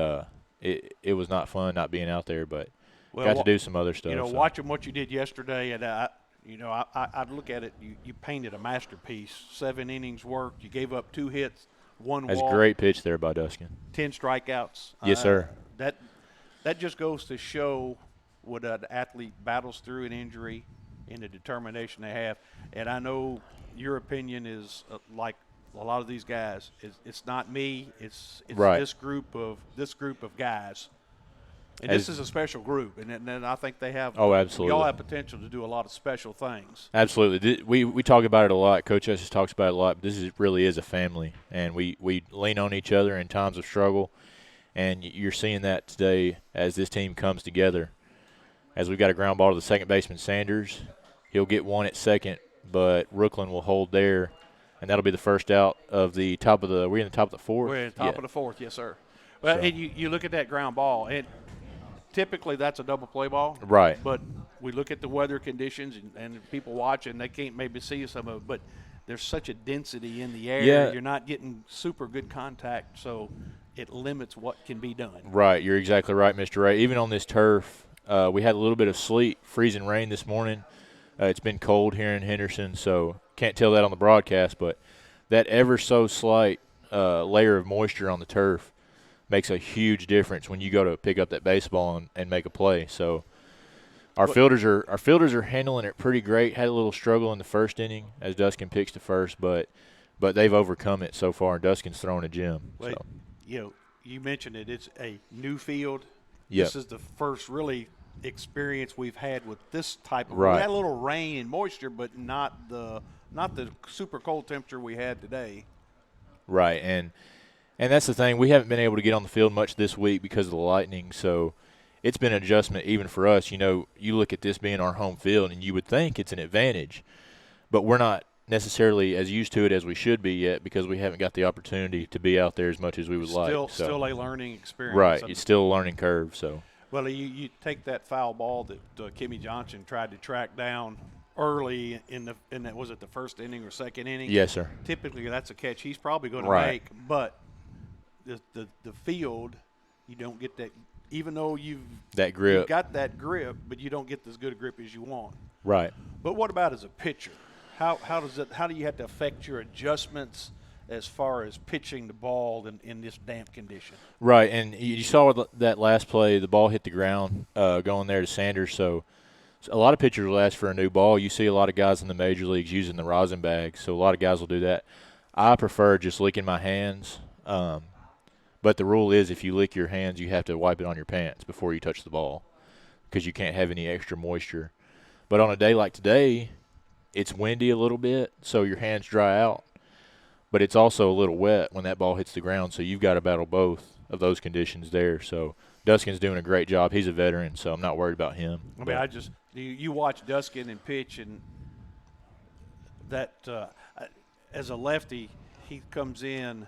it was not fun not being out there, but got to do some other stuff. Watching what you did yesterday, and I'd look at it. You painted a masterpiece. 7 innings worked. You gave up 2 hits, 1 walk. That's a great pitch there by Duskin. 10 strikeouts. Yes, sir. That just goes to show what an athlete battles through an injury and the determination they have. And I know your opinion is like a lot of these guys. It's not me. It's right. this group of guys. And this is a special group, and I think they have. Oh, absolutely. We all have potential to do a lot of special things. Absolutely. We talk about it a lot. Coach Estes talks about it a lot. But this really is a family, and we lean on each other in times of struggle. And you're seeing that today as this team comes together. As we've got a ground ball to the second baseman, Sanders. He'll get one at second, but Rooklyn will hold there, and that'll be the first out of the top of the – we're in the top of the 4th? We're in the top of the 4th, yes, sir. Well, and you look at that ground ball, and typically that's a double play ball. Right. But we look at the weather conditions, and people watch, and they can't maybe see some of it, but there's such a density in the air. Yeah. You're not getting super good contact, so it limits what can be done. Right. You're exactly right, Mr. Ray. Even on this turf, we had a little bit of sleet, freezing rain this morning. It's been cold here in Henderson, so can't tell that on the broadcast, but that ever so slight layer of moisture on the turf makes a huge difference when you go to pick up that baseball and make a play. So our fielders are handling it pretty great. Had a little struggle in the first inning as Duskin picks to first, but they've overcome it so far, and Duskin's throwing a gem. Well, so. You mentioned it. It's a new field. Yep. This is the first really experience we've had with this type of. Right. We had a little rain and moisture, but not the super cold temperature we had today. Right, and that's the thing. We haven't been able to get on the field much this week because of the lightning, so it's been an adjustment even for us. You look at this being our home field, and you would think it's an advantage, but we're not necessarily as used to it as we should be yet because we haven't got the opportunity to be out there as much as we would like. Still a learning experience. Right, it's still a learning curve. So. Well, you take that foul ball that Kimmy Johnson tried to track down early in that was it the first inning or second inning? Yes, sir. Typically, that's a catch he's probably going to make, but the field, you don't get that. Even though you've got that grip, but you don't get as good a grip as you want. Right. But what about as a pitcher? How do you have to affect your adjustments as far as pitching the ball in this damp condition? Right, and you saw that last play, the ball hit the ground going there to Sanders, so a lot of pitchers will ask for a new ball. You see a lot of guys in the major leagues using the rosin bag, so a lot of guys will do that. I prefer just licking my hands, but the rule is if you lick your hands, you have to wipe it on your pants before you touch the ball because you can't have any extra moisture. But on a day like today, it's windy a little bit, so your hands dry out. But it's also a little wet when that ball hits the ground, so you've got to battle both of those conditions there. So Duskin's doing a great job. He's a veteran, so I'm not worried about him. I mean, you watch Duskin and pitch, and that as a lefty, he comes in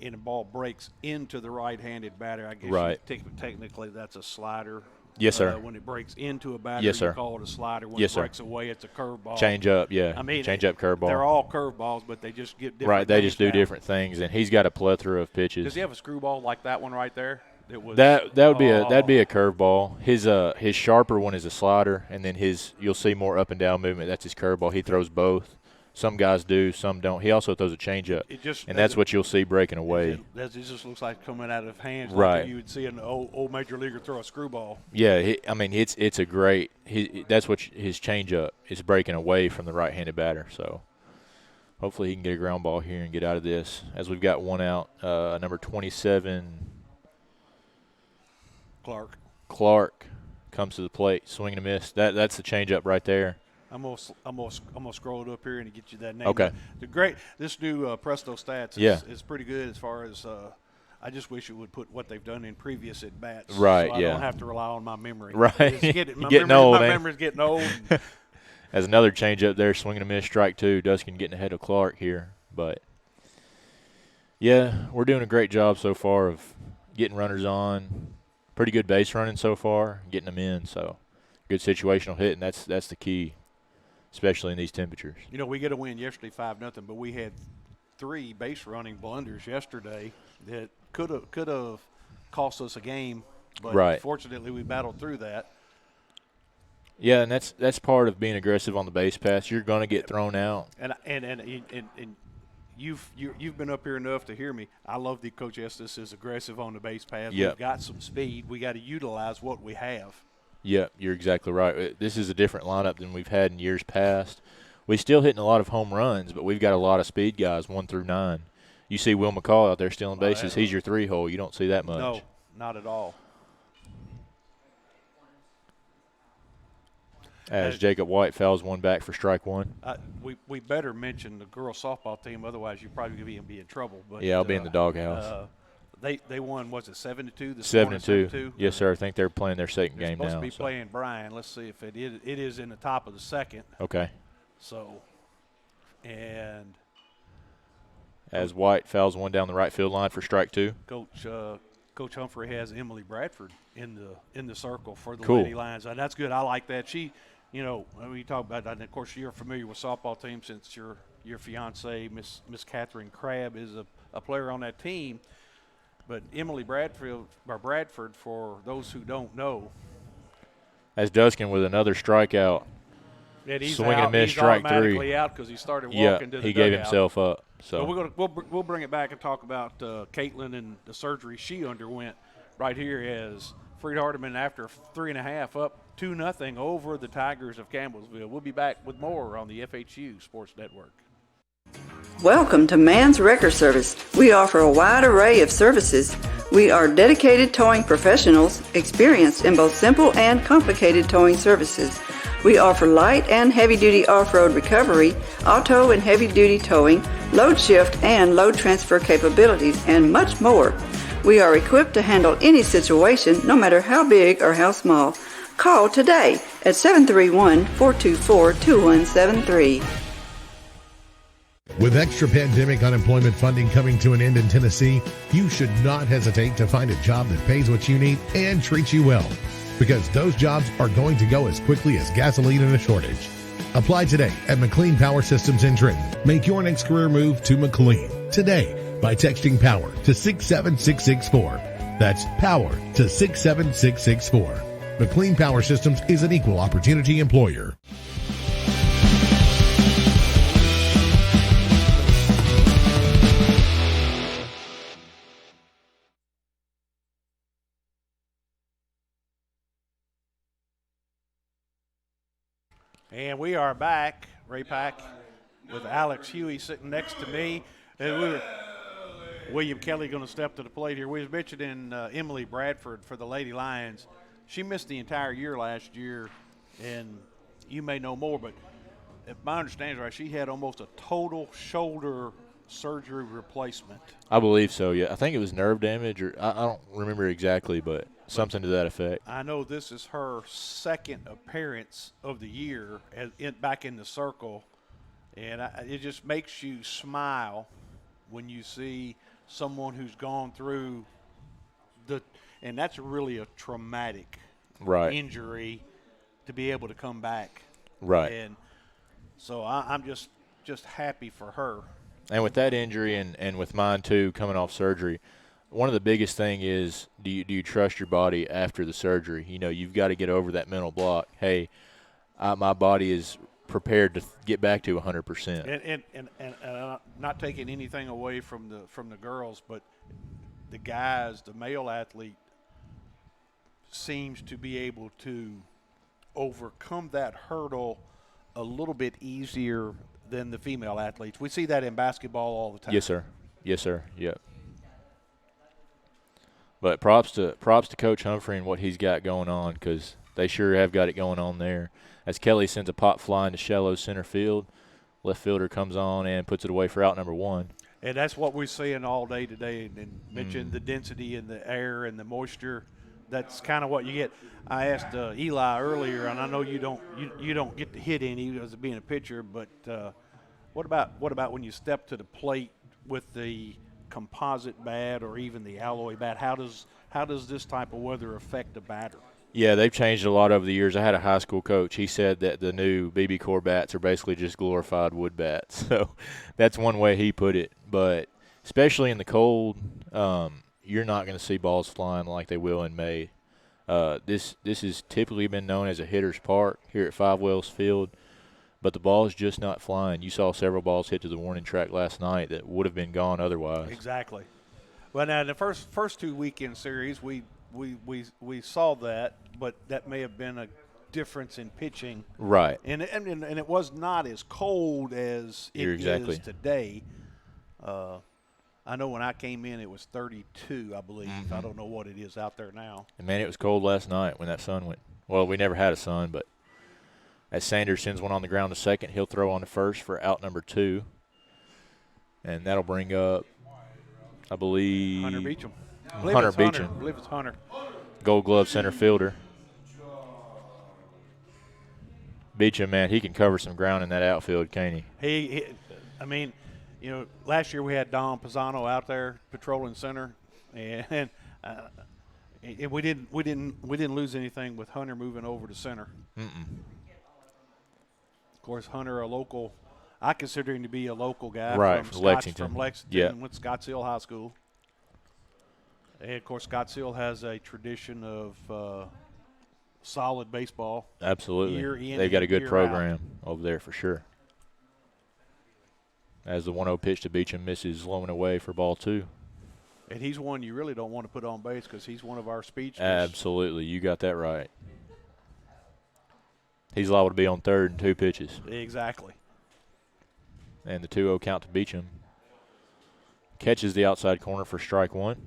and the ball breaks into the right-handed batter. I guess technically that's a slider. Yes, sir. When it breaks into a batter, yes, sir. You call it a slider. When yes, it breaks sir. away, it's a curveball. Change up, yeah. I mean, change up curveball. They're all curveballs, but they just get different. Right, they just do now. different things, and he's got a plethora of pitches. Does he have a screwball like that one right there? That'd be a curveball. His sharper one is a slider, and then you'll see more up and down movement. That's his curveball. He throws both. Some guys do, some don't. He also throws a changeup, and that's what you'll see breaking away. It just looks like coming out of hands, right? Like you would see an old major leaguer throw a screwball. Yeah, I mean it's a great. That's what his changeup is, breaking away from the right-handed batter. So hopefully he can get a ground ball here and get out of this. As we've got one out, number 27. Clark comes to the plate, swing and a miss. That's the changeup right there. I'm gonna scroll it up here and get you that name. Okay. This new Presto Stats is pretty good as far as. I just wish it would put what they've done in previous at bats. Right. So I don't have to rely on my memory. Right. My memory's getting old. As another changeup there, swinging a miss, strike two. Duskin getting ahead of Clark here, but yeah, we're doing a great job so far of getting runners on. Pretty good base running so far, getting them in. So good situational hit, and that's the key, especially in these temperatures. You know, we get a win yesterday, 5-0, but we had 3 base running blunders yesterday that could have cost us a game. But fortunately, we battled through that. Yeah, and that's part of being aggressive on the base pass. You're going to get thrown out. And you've been up here enough to hear me. I love that Coach Estes is aggressive on the base pass. Yep. We've got some speed. We got to utilize what we have. Yeah, you're exactly right. This is a different lineup than we've had in years past. We're still hitting a lot of home runs, but we've got a lot of speed guys, 1 through 9. You see Will McCall out there stealing bases. He's your 3-hole. You don't see that much. No, not at all. As Jacob White fouls one back for strike one. We better mention the girls softball team, otherwise you're probably going to be in trouble. But yeah, I'll be in the doghouse. They won, was it 7-2 this 7-2. morning? 7-2. Yes, sir. I think they're playing their second game now. Supposed to be playing Bryan. Let's see if it is in the top of the second. Okay. So, and as White fouls one down the right field line for strike two. Coach Humphrey has Emily Bradford in the circle for the Cool. Lady Lions, and that's good. I like that. She, you know, when you talk about that, and of course you're familiar with softball team since your fiance, Miss Catherine Crabb, is a player on that team. But Emily Bradford, for those who don't know, as Duskin with another strikeout, swinging a miss, strike three. He's automatically out because he started walking to the he dugout. gave himself up. So we'll bring it back and talk about Caitlin and the surgery she underwent right here as Freed-Hardeman, after 3.5, up 2-0 over the Tigers of Campbellsville. We'll be back with more on the FHU Sports Network. Welcome to Man's Wrecker Service. We offer a wide array of services. We are dedicated towing professionals, experienced in both simple and complicated towing services. We offer light and heavy-duty off-road recovery, auto and heavy-duty towing, load shift and load transfer capabilities, and much more. We are equipped to handle any situation, no matter how big or how small. Call today at 731-424-2173. With extra pandemic unemployment funding coming to an end in Tennessee, you should not hesitate to find a job that pays what you need and treats you well, because those jobs are going to go as quickly as gasoline in a shortage. Apply today at McLean Power Systems in Trenton. Make your next career move to McLean today by texting POWER to 67664. That's POWER to 67664. McLean Power Systems is an equal opportunity employer. And we are back, Ray Pack, with Alex Huey sitting next to me. And William Kelly going to step to the plate here. We was mentioning Emily Bradford for the Lady Lions. She missed the entire year last year, and you may know more, but if my understanding is right, she had almost a total shoulder surgery replacement. I believe so, yeah. I think it was nerve damage, or I don't remember exactly, but something to that effect. I know this is her second appearance of the year back in the circle, and it just makes you smile when you see someone who's gone through and that's really a traumatic injury to be able to come back. Right. And so I'm just happy for her. And with that injury and with mine too, coming off surgery, one of the biggest thing is do you trust your body after the surgery? You know, you've got to get over that mental block. Hey, my body is prepared to get back to 100%. And not taking anything away from the girls, but the guys, the male athlete seems to be able to overcome that hurdle a little bit easier than the female athletes. We see that in basketball all the time. Yes, sir. Yes, sir. Yep. But props to Coach Humphrey and what he's got going on, because they sure have got it going on there. As Kelly sends a pop fly into shallow center field, left fielder comes on and puts it away for out number 1. And that's what we're seeing all day today. And mentioned the density in the air and the moisture. That's kind of what you get. I asked Eli earlier, and I know you don't get to hit any as being a pitcher, but what about when you step to the plate with the composite bat or even the alloy bat? How does this type of weather affect the batter? Yeah, they've changed a lot over the years. I had a high school coach. He said that the new BB Core bats are basically just glorified wood bats. So that's one way he put it. But especially in the cold, you're not going to see balls flying like they will in May. This has typically been known as a hitter's park here at Five Wells Field, but the ball is just not flying. You saw several balls hit to the warning track last night that would have been gone otherwise. Exactly. Well, now in the first 2 weekend series, we saw that, but that may have been a difference in pitching. Right. And it was not as cold as it is today. I know when I came in it was 32, I believe. I don't know what it is out there now. And, man, it was cold last night when that sun went. Well, we never had a sun, but as Sanders sends one on the ground to second, he'll throw on to first for out number 2. And that'll bring up, I believe, Hunter Beecham. Hunter Beecham. I believe it's Hunter. Gold Glove center fielder. Beecham, man, he can cover some ground in that outfield, can't he? I mean, you know, last year we had Don Pisano out there patrolling center, and we didn't lose anything with Hunter moving over to center. Of course, Hunter, a local. I consider him to be a local guy, right, from Lexington. Went to Scottsdale High School. And, of course, Scottsdale has a tradition of solid baseball. Absolutely. Year in, they've got a good year program out. over there for sure. As the 1-0 pitch to Beecham misses low and away for ball 2. And he's one you really don't want to put on base because he's one of our speedsters. Absolutely. You got that right. He's liable to be on third in 2 pitches. Exactly. And the 2-0 count to Beecham. Catches the outside corner for strike 1.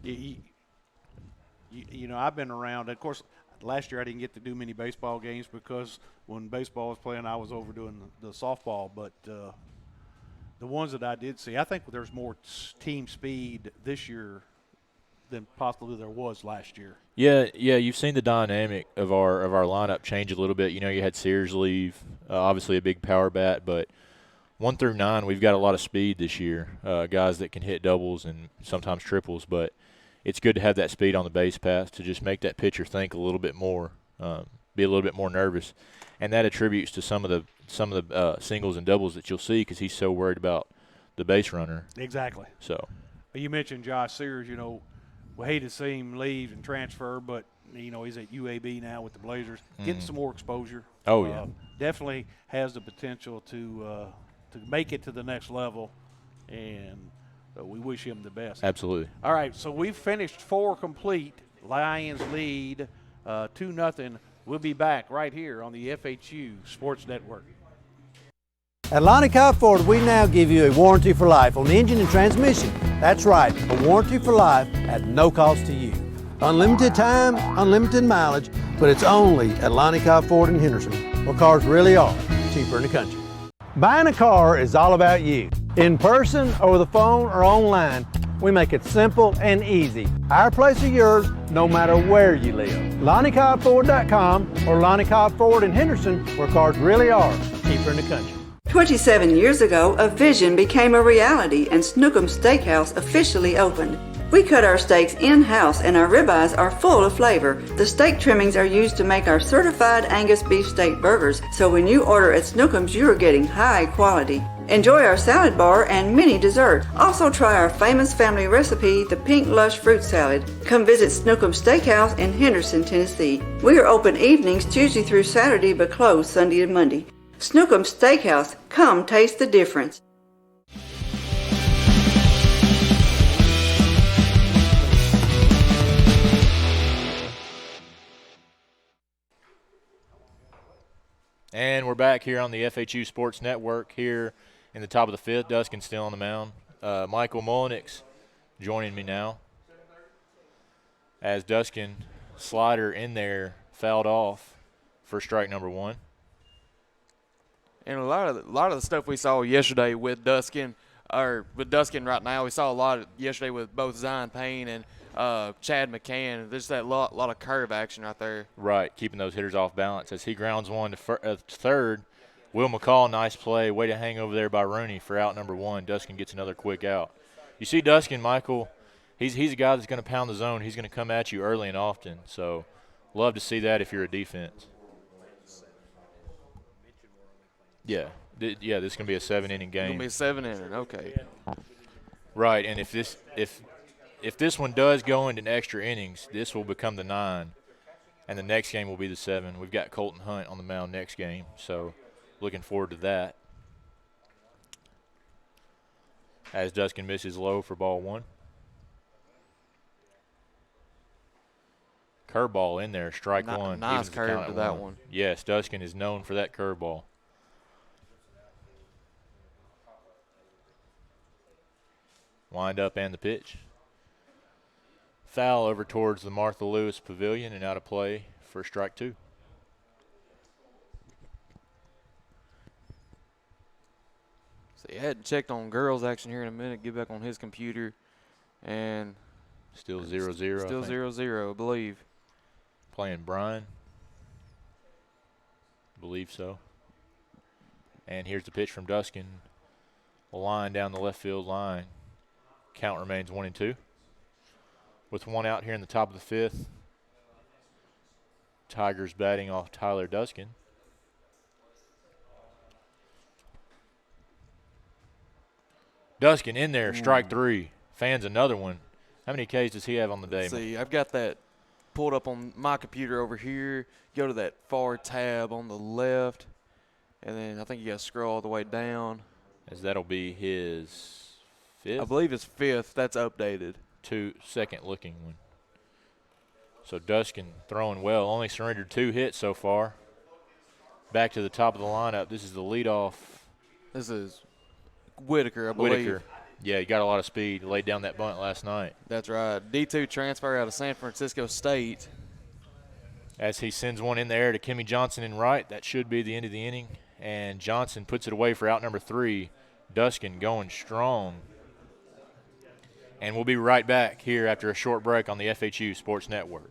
You know, I've been around. Of course, last year I didn't get to do many baseball games because when baseball was playing, I was over doing the softball. But the ones that I did see, I think there's more team speed this year than possibly there was last year. Yeah, you've seen the dynamic of our lineup change a little bit. You know, you had Sears leave, obviously a big power bat, but 1 through 9, we've got a lot of speed this year, guys that can hit doubles and sometimes triples, but it's good to have that speed on the base path to just make that pitcher think a little bit more, be a little bit more nervous, and that attributes to some of the singles and doubles that you'll see because he's so worried about the base runner. Exactly. So, you mentioned Josh Sears. You know, we hate to see him leave and transfer, but you know he's at UAB now with the Blazers, getting some more exposure. Oh yeah, definitely has the potential to make it to the next level, and we wish him the best. Absolutely. All right, so we've finished 4 complete. Lions lead 2-0. We'll be back right here on the FHU Sports Network. At Lonnie Cobb Ford, we now give you a warranty for life on the engine and transmission. That's right, a warranty for life at no cost to you. Unlimited time, unlimited mileage, but it's only at Lonnie Cobb Ford in Henderson, where cars really are cheaper in the country. Buying a car is all about you. In person, over the phone, or online, we make it simple and easy. Our place or yours, no matter where you live. LonnieCobbFord.com or Lonnie Cobb Ford in Henderson, where cars really are cheaper in the country. 27 years ago, a vision became a reality and Snookums Steakhouse officially opened. We cut our steaks in-house and our ribeyes are full of flavor. The steak trimmings are used to make our certified Angus beef steak burgers, so when you order at Snookums, you are getting high quality. Enjoy our salad bar and mini dessert. Also try our famous family recipe, the Pink Lush Fruit Salad. Come visit Snookums Steakhouse in Henderson, Tennessee. We are open evenings Tuesday through Saturday but closed Sunday and Monday. Snookum Steakhouse. Come taste the difference. And we're back here on the FHU Sports Network here in the top of the fifth. Duskin's still on the mound. Michael Mullenix joining me now. As Duskin, slider in there, fouled off for strike number one. And a lot of the stuff we saw yesterday with Duskin right now, we saw a lot yesterday with both Zion Payne and Chad McCann. There's that lot of curve action right there. Right, keeping those hitters off balance. As he grounds one to third, Will McCall, nice play. Way to hang over there by Rooney for out number one. Duskin gets another quick out. You see Duskin, Michael, he's a guy that's going to pound the zone. He's going to come at you early and often. So love to see that if you're a defense. Yeah, this is going to be a 7-inning game. It's going to be a 7-inning, okay. Right, and if this one does go into extra innings, this will become the 9, and the next game will be the 7. We've got Colton Hunt on the mound next game, so looking forward to that. As Duskin misses low for ball one. Curveball in there, strike one. Nice curve to that one. Yes, Duskin is known for that curveball. Wind up and the pitch. Foul over towards the Martha Lewis Pavilion and out of play for strike two. So he hadn't checked on girls action here in a minute. Get back on his computer. And still 0-0. Still 0-0, I believe. Playing Brian. Believe so. And here's the pitch from Duskin. A line down the left field line. Count remains 1-2. With one out here in the top of the fifth. Tigers batting off Tyler Duskin. Duskin in there, strike three. Fans another one. How many Ks does he have on the day? Let's see, I've got that pulled up on my computer over here. Go to that far tab on the left. And then I think you got to scroll all the way down. As that'll be his fifth? I believe it's fifth. That's updated. Second looking one. So Duskin throwing well. Only surrendered 2 hits so far. Back to the top of the lineup. This is the leadoff. This is Whitaker, I believe. Whitaker. Yeah, he got a lot of speed. Laid down that bunt last night. That's right. D2 transfer out of San Francisco State. As he sends one in the air to Kimmy Johnson in right. That should be the end of the inning. And Johnson puts it away for out number 3. Duskin going strong. And we'll be right back here after a short break on the FHU Sports Network.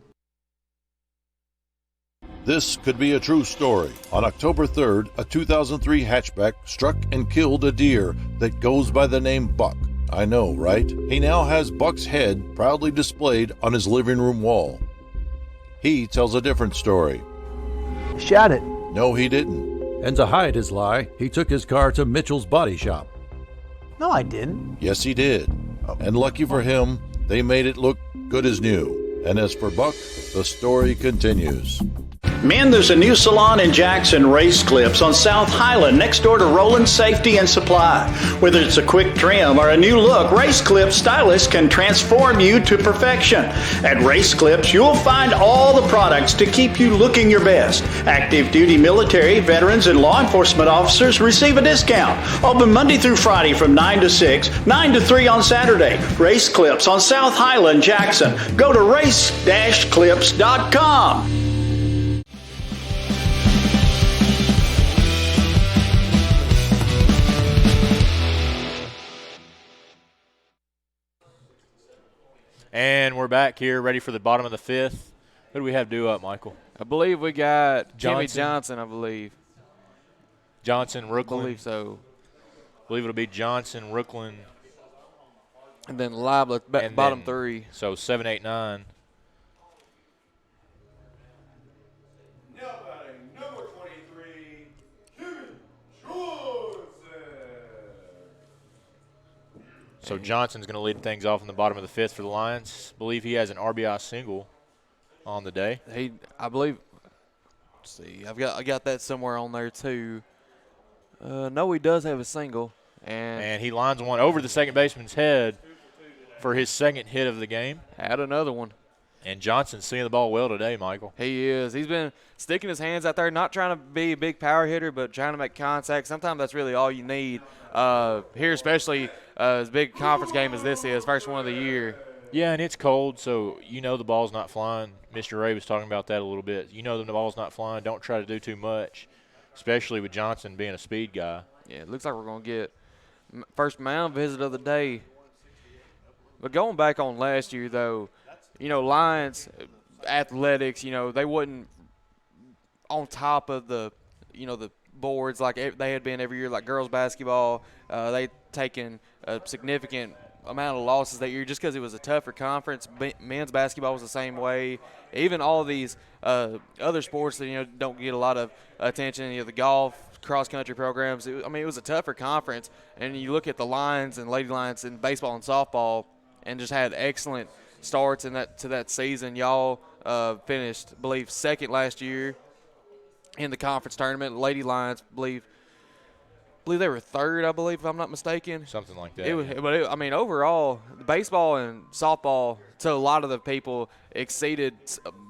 This could be a true story. On October 3rd, a 2003 hatchback struck and killed a deer that goes by the name Buck. I know, right? He now has Buck's head proudly displayed on his living room wall. He tells a different story. Shot it. No, he didn't. And to hide his lie, he took his car to Mitchell's Body Shop. No, I didn't. Yes, he did. And lucky for him, they made it look good as new. And as for Buck, the story continues. Men, there's a new salon in Jackson, Race Clips, on South Highland, next door to Roland Safety and Supply. Whether it's a quick trim or a new look, Race Clips stylists can transform you to perfection. At Race Clips, you'll find all the products to keep you looking your best. Active duty military, veterans, and law enforcement officers receive a discount. Open Monday through Friday from 9 to 6, 9 to 3 on Saturday. Race Clips on South Highland, Jackson. Go to race-clips.com. And we're back here, ready for the bottom of the fifth. Who do we have due up, Michael? I believe we got Jimmy Johnson, I believe. Johnson, Rooklyn. I believe so. I believe it'll be Johnson, Rooklyn. And then Liblet, bottom then, 3. So 7, 8, 9. Number 23, Jimmy Johnson. So Johnson's going to lead things off in the bottom of the fifth for the Lions. I believe he has an RBI single on the day. I believe. Let's see, I got that somewhere on there too. No, he does have a single. And he lines one over the second baseman's head for his second hit of the game. Had another one. And Johnson's seeing the ball well today, Michael. He is. He's been sticking his hands out there, not trying to be a big power hitter, but trying to make contact. Sometimes that's really all you need. Here, especially as big conference game as this is, first one of the year. Yeah, and it's cold, so you know the ball's not flying. Mr. Ray was talking about that a little bit. You know the ball's not flying. Don't try to do too much, especially with Johnson being a speed guy. Yeah, it looks like we're going to get first mound visit of the day. But going back on last year, though, Lions athletics, they wasn't on top of the boards like they had been every year, like girls basketball. They taken a significant amount of losses that year just because it was a tougher conference. Men's basketball was the same way. Even all these other sports that don't get a lot of attention, the golf, cross-country programs. It was a tougher conference. And you look at the Lions and Lady Lions in baseball and softball, and just had excellent starts to that season. Y'all finished, I believe, second last year in the conference tournament. Lady Lions, believe they were third, I believe, if I'm not mistaken. Something like that. Overall, baseball and softball, to a lot of the people, exceeded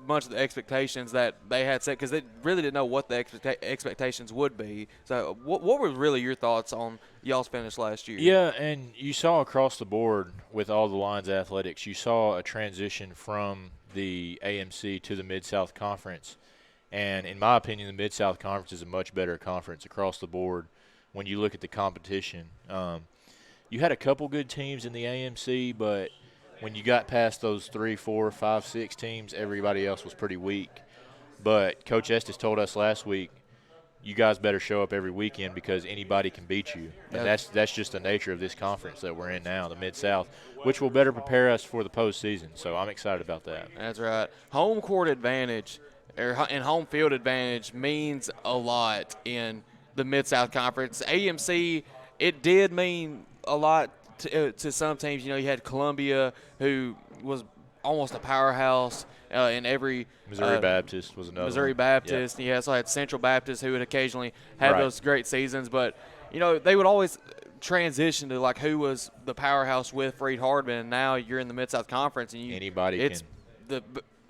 much of the expectations that they had set because they really didn't know what the expectations would be. So what were really your thoughts on y'all's finish last year? Yeah, and you saw across the board with all the Lions athletics, you saw a transition from the AMC to the Mid-South Conference. And in my opinion, the Mid-South Conference is a much better conference across the board when you look at the competition. You had a couple good teams in the AMC, but when you got past those 3, 4, 5, 6 teams, everybody else was pretty weak. But Coach Estes told us last week, you guys better show up every weekend because anybody can beat you. And that's just the nature of this conference that we're in now, the Mid-South, which will better prepare us for the postseason. So I'm excited about that. That's right. Home court advantage and home field advantage means a lot in the Mid-South Conference. AMC, it did mean a lot to some teams. You had Columbia, who was almost a powerhouse in every Missouri Baptist was another Missouri one. Baptist. Yep. You also had Central Baptist, who would occasionally have Right. those great seasons. But, they would always transition to, who was the powerhouse with Freed-Hardeman. And now you're in the Mid-South Conference. And Anybody can.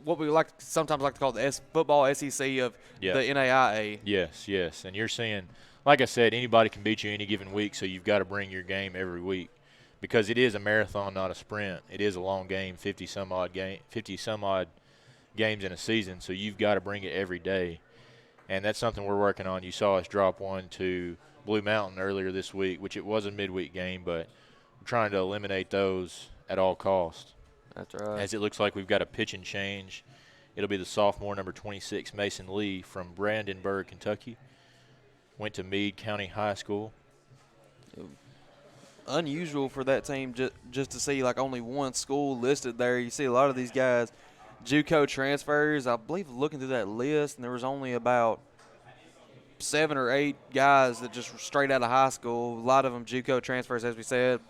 What we sometimes like to call the football SEC of the NAIA. Yes. And you're seeing, like I said, anybody can beat you any given week, so you've got to bring your game every week because it is a marathon, not a sprint. It is a long game, 50-some-odd games in a season, so you've got to bring it every day. And that's something we're working on. You saw us drop one to Blue Mountain earlier this week, which it was a midweek game, but we're trying to eliminate those at all costs. That's right. As it looks like we've got a pitch and change. It'll be the sophomore, number 26, Mason Lee from Brandenburg, Kentucky. Went to Meade County High School. Unusual for that team just to see only one school listed there. You see a lot of these guys, JUCO transfers. I believe looking through that list, and there was only about 7 or 8 guys that just straight out of high school. A lot of them JUCO transfers, as we said.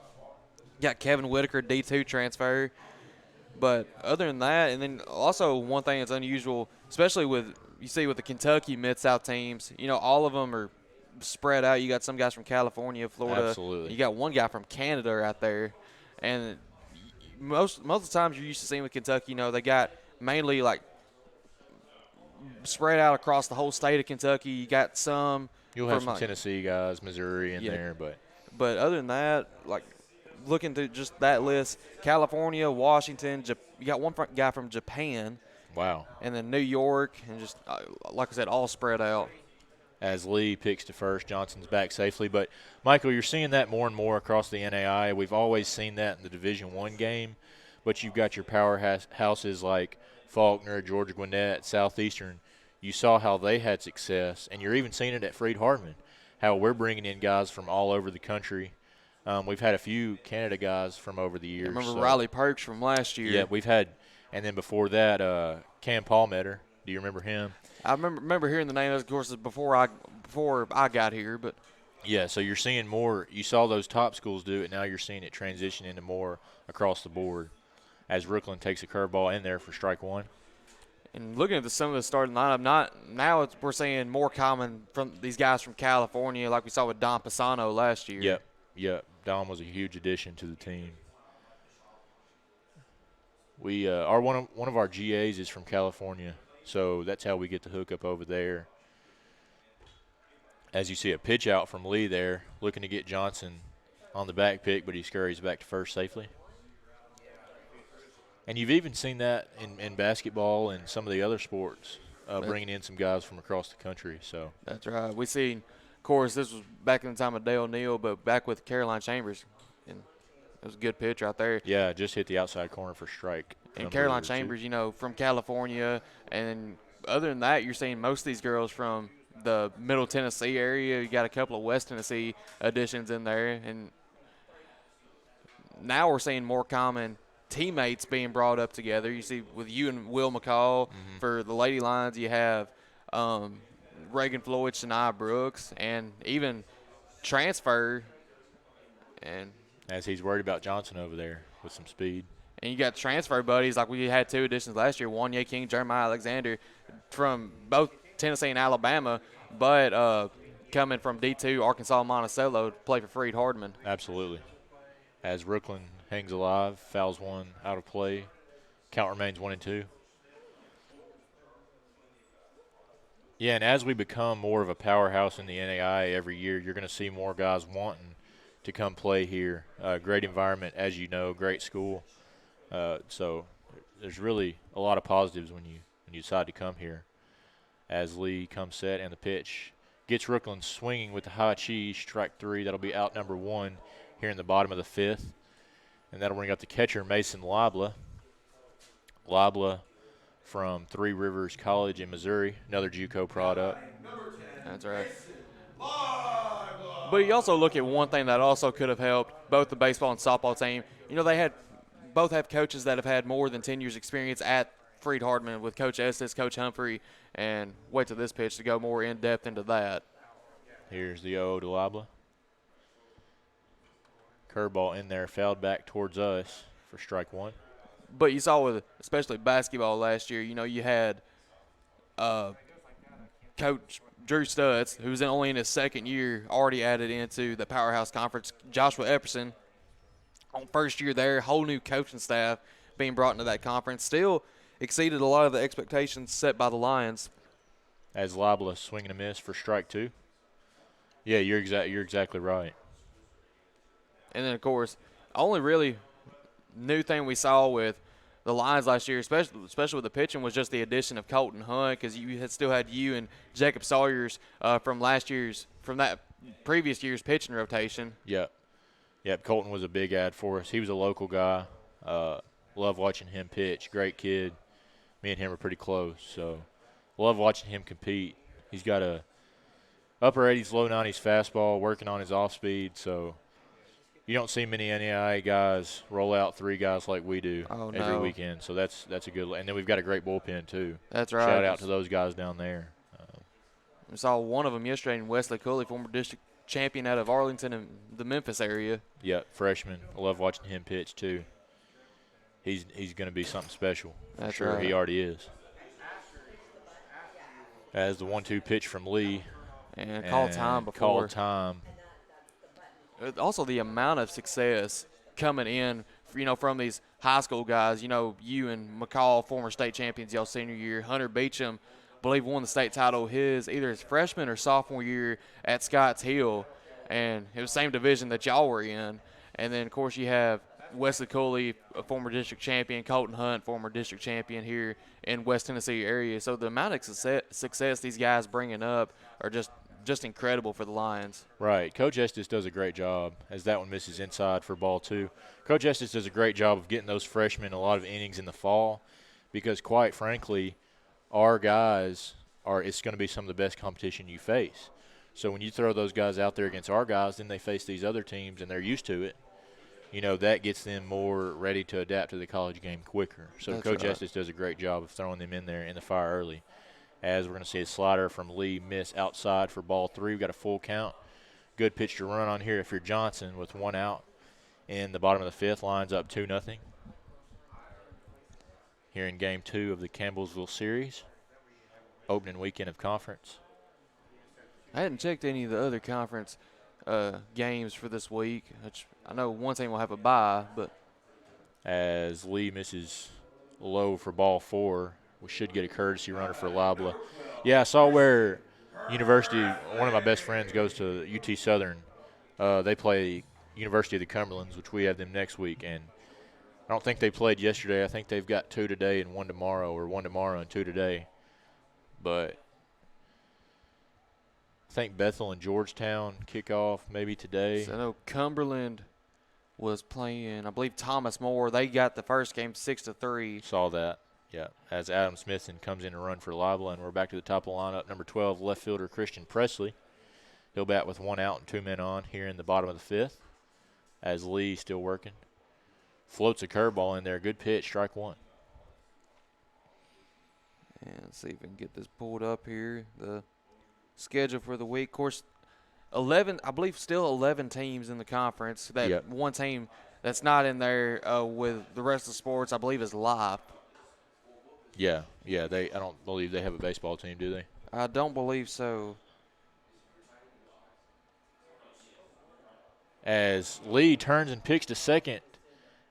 Got Kevin Whitaker, D2 transfer. But other than that, and then also one thing that's unusual, especially with the Kentucky Mid-South teams, all of them are spread out. You got some guys from California, Florida. Absolutely. You got one guy from Canada out there. And most of the times you're used to seeing with Kentucky, they got mainly spread out across the whole state of Kentucky. You got some. You'll have some Tennessee guys, Missouri in there, But other than that, looking through just that list, California, Washington, you got one guy from Japan. Wow. And then New York, and just, like I said, all spread out. As Lee picks to first, Johnson's back safely. But, Michael, you're seeing that more and more across the NAI. We've always seen that in the Division I game, but you've got your powerhouses like Faulkner, Georgia Gwinnett, Southeastern. You saw how they had success, and you're even seeing it at Freed-Hardeman, how we're bringing in guys from all over the country. We've had a few Canada guys from over the years. I remember Riley Perks from last year. Yeah, we've had, and then before that, Cam Palmetter. Do you remember him? I remember hearing the name, of course, before I got here. But yeah, so you're seeing more. You saw those top schools do it. Now you're seeing it transition into more across the board as Rooklyn takes a curveball in there for strike one. And looking at some of the starting lineup, we're seeing more common from these guys from California, like we saw with Don Pisano last year. Yep. Don was a huge addition to the team. We one of our GAs is from California, so that's how we get the hook up over there. As you see a pitch out from Lee there, looking to get Johnson on the back pick, but he scurries back to first safely. And you've even seen that in basketball and some of the other sports, bringing in some guys from across the country. So that's right. We seen, of course, this was back in the time of Dale Neal, but back with Caroline Chambers, and it was a good pitch right there. Yeah, just hit the outside corner for strike. And Caroline Chambers, from California, and other than that, you're seeing most of these girls from the Middle Tennessee area. You got a couple of West Tennessee additions in there, and now we're seeing more common teammates being brought up together. You see with you and Will McCall for the Lady Lions, you have Reagan Floyd, Shania Brooks, and even transfer. And as he's worried about Johnson over there with some speed. And you got transfer buddies, like we had 2 additions last year, Wanye King, Jeremiah Alexander, from both Tennessee and Alabama, but coming from D2 Arkansas Monticello to play for Freed-Hardeman. Absolutely. As Brooklyn hangs alive, fouls one out of play. Count remains 1-2. Yeah, and as we become more of a powerhouse in the NAI every year, you're going to see more guys wanting to come play here. Great environment, as you know, great school. So there's really a lot of positives when you decide to come here. As Lee comes set and the pitch gets Brooklyn swinging with the high cheese, strike 3. That'll be out number 1 here in the bottom of the 5th. And that'll bring up the catcher, Mason Labla. Labla from Three Rivers College in Missouri, another JUCO product. That's right. But you also look at one thing that also could have helped both the baseball and softball team. They both have coaches that have had more than 10 years experience at Freed-Hardeman with Coach Estes, Coach Humphrey, and wait till this pitch to go more in-depth into that. Here's the 0 to Labla. Curveball in there, fouled back towards us for strike 1. But you saw with especially basketball last year, you had Coach Drew Stutz, who's only in his 2nd year, already added into the Powerhouse Conference. Joshua Epperson, on first year there, whole new coaching staff being brought into that conference, still exceeded a lot of the expectations set by the Lions. As Labla swinging a miss for strike 2. Yeah, you're exactly right. And then, of course, only really new thing we saw with the Lions last year, especially with the pitching, was just the addition of Colton Hunt, because you still had you and Jacob Sawyers from that previous year's pitching rotation. Yep. Colton was a big add for us. He was a local guy. Love watching him pitch. Great kid. Me and him are pretty close, so love watching him compete. He's got a upper 80s, low 90s fastball, working on his off speed, so you don't see many NAIA guys roll out 3 guys like we do every weekend. So that's a good – and then we've got a great bullpen too. That's right. Shout out to those guys down there. We saw one of them yesterday in Wesley Cooley, former district champion out of Arlington and the Memphis area. Yeah, freshman. I love watching him pitch too. He's going to be something special. That's sure right. He already is. As the 1-2 pitch from Lee. And called time before. Called time. Also, the amount of success coming in, from these high school guys. You and McCall, former state champions y'all senior year. Hunter Beecham, I believe, won the state title either his freshman or sophomore year at Scotts Hill. And it was the same division that y'all were in. And then, of course, you have Wesley Cooley, a former district champion, Colton Hunt, former district champion here in West Tennessee area. So the amount of success these guys bringing up are just incredible for the Lions. Right. Coach Estes does a great job, as that one misses inside for ball 2. Coach Estes does a great job of getting those freshmen a lot of innings in the fall, because quite frankly, our guys it's going to be some of the best competition you face. So when you throw those guys out there against our guys, then they face these other teams and they're used to it. That gets them more ready to adapt to the college game quicker. So That's Coach right. Estes does a great job of throwing them in there in the fire early. As we're going to see a slider from Lee miss outside for ball 3. We've got a full count. Good pitch to run on here if you're Johnson with 1 out. In the bottom of the 5th, lines up 2-0. here in Game 2 of the Campbellsville series, opening weekend of conference. I hadn't checked any of the other conference games for this week. Which I know one team will have a bye, but as Lee misses low for ball 4, we should get a courtesy runner for Labla. Yeah, I saw where University, one of my best friends goes to UT Southern. They play University of the Cumberlands, which we have them next week, and I don't think they played yesterday. I think they've got 2 today and 1 tomorrow, or 1 tomorrow and 2 today. But I think Bethel and Georgetown kick off maybe today. So I know Cumberland was playing, I believe, Thomas More. They got the first game 6-3. Saw that, yeah. As Adam Smithson comes in to run for Libla, and we're back to the top of the lineup. Number 12, left fielder Christian Presley. He'll bat with 1 out and 2 men on here in the bottom of the 5th. As Lee still working. Floats a curveball in there. Good pitch, strike 1. And see if we can get this pulled up here. The schedule for the week. Of course, 11, I believe still 11 teams in the conference. That one team that's not in there with the rest of the sports, I believe, is live. Yeah. I don't believe they have a baseball team, do they? I don't believe so. As Lee turns and picks to second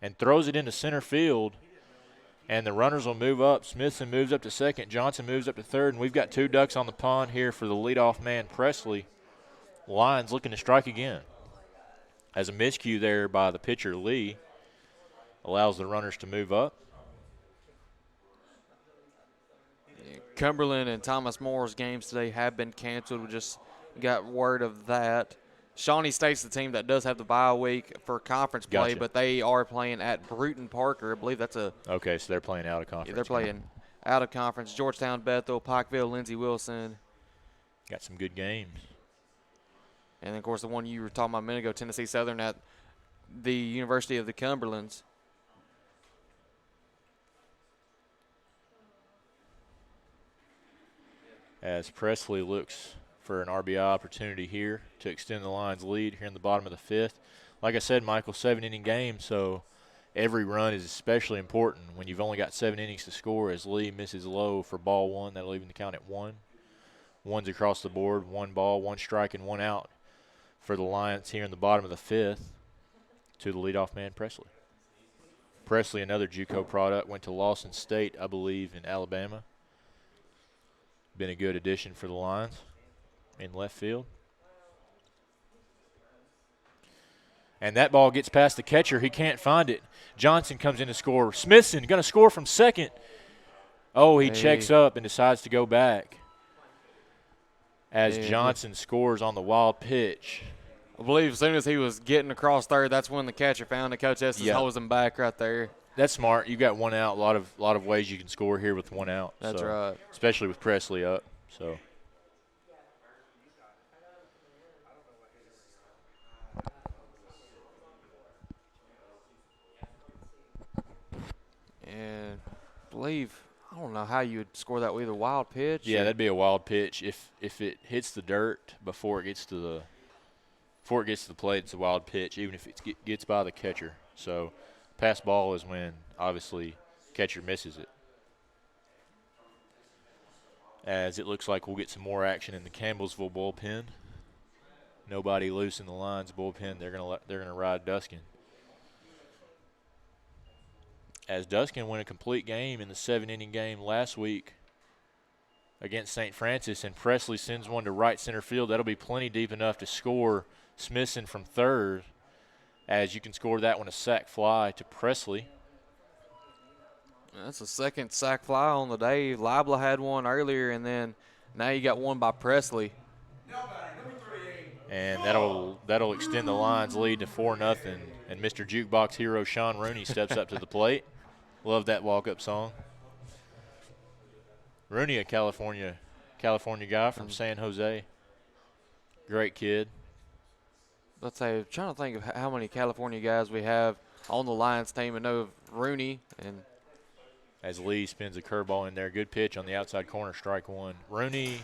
and throws it into center field, and the runners will move up. Smithson moves up to second. Johnson moves up to third, and we've got 2 ducks on the pond here for the leadoff man, Presley. Lions looking to strike again. As a miscue there by the pitcher, Lee, allows the runners to move up. Cumberland and Thomas Moore's games today have been canceled. We just got word of that. Shawnee State's the team that does have the bye week for conference play, Gotcha. but they are playing at Bruton Parker. I believe that's a – Okay, so they're playing out of conference. Yeah, they're playing out of conference. Georgetown, Bethel, Pikeville, Lindsey Wilson. Got some good games. And, of course, the one you were talking about a minute ago, Tennessee Southern at the University of the Cumberlands. As Presley looks for an RBI opportunity here to extend the Lions' lead here in the bottom of the 5th. Like I said, Michael, 7-inning game, so every run is especially important when you've only got 7 innings to score. As Lee misses low for ball 1, that'll even the count at 1. 1's across the board, 1 ball, 1 strike, and 1 out for the Lions here in the bottom of the 5th to the leadoff man, Presley. Presley, another JUCO product, went to Lawson State, I believe, in Alabama. Been a good addition for the Lions in left field. And that ball gets past the catcher. He can't find it. Johnson comes in to score. Smithson going to score from second. Oh, he checks up and decides to go back. As Johnson scores on the wild pitch. I believe as soon as he was getting across third, that's when the catcher found it. Coach Estes holds him back right there. That's smart. You got 1 out. A lot of ways you can score here with 1 out. That's right. Especially with Presley up. So. And I believe, I don't know how you would score that with a wild pitch. Yeah, that'd be a wild pitch. If it hits the dirt before it gets to the plate, it's a wild pitch, even if it gets by the catcher. So pass ball is when, obviously, catcher misses it. As it looks like we'll get some more action in the Campbellsville bullpen. Nobody loose in the Lions bullpen. They're gonna ride Duskin. As Duskin won a complete game in the 7-inning game last week against St. Francis, and Presley sends one to right center field. That'll be plenty deep enough to score Smithson from third, as you can score that one a sac fly to Presley. That's the second sac fly on the day. Libla had one earlier, and then now you got one by Presley. And that'll extend the Lions' lead to 4-0. And Mr. Jukebox hero Sean Rooney steps up to the plate. Love that walk-up song. Rooney, a California guy from San Jose. Great kid. Let's say, I'm trying to think of how many California guys we have on the Lions team. I know of Rooney. And as Lee spins a curveball in there. Good pitch on the outside corner, strike 1. Rooney.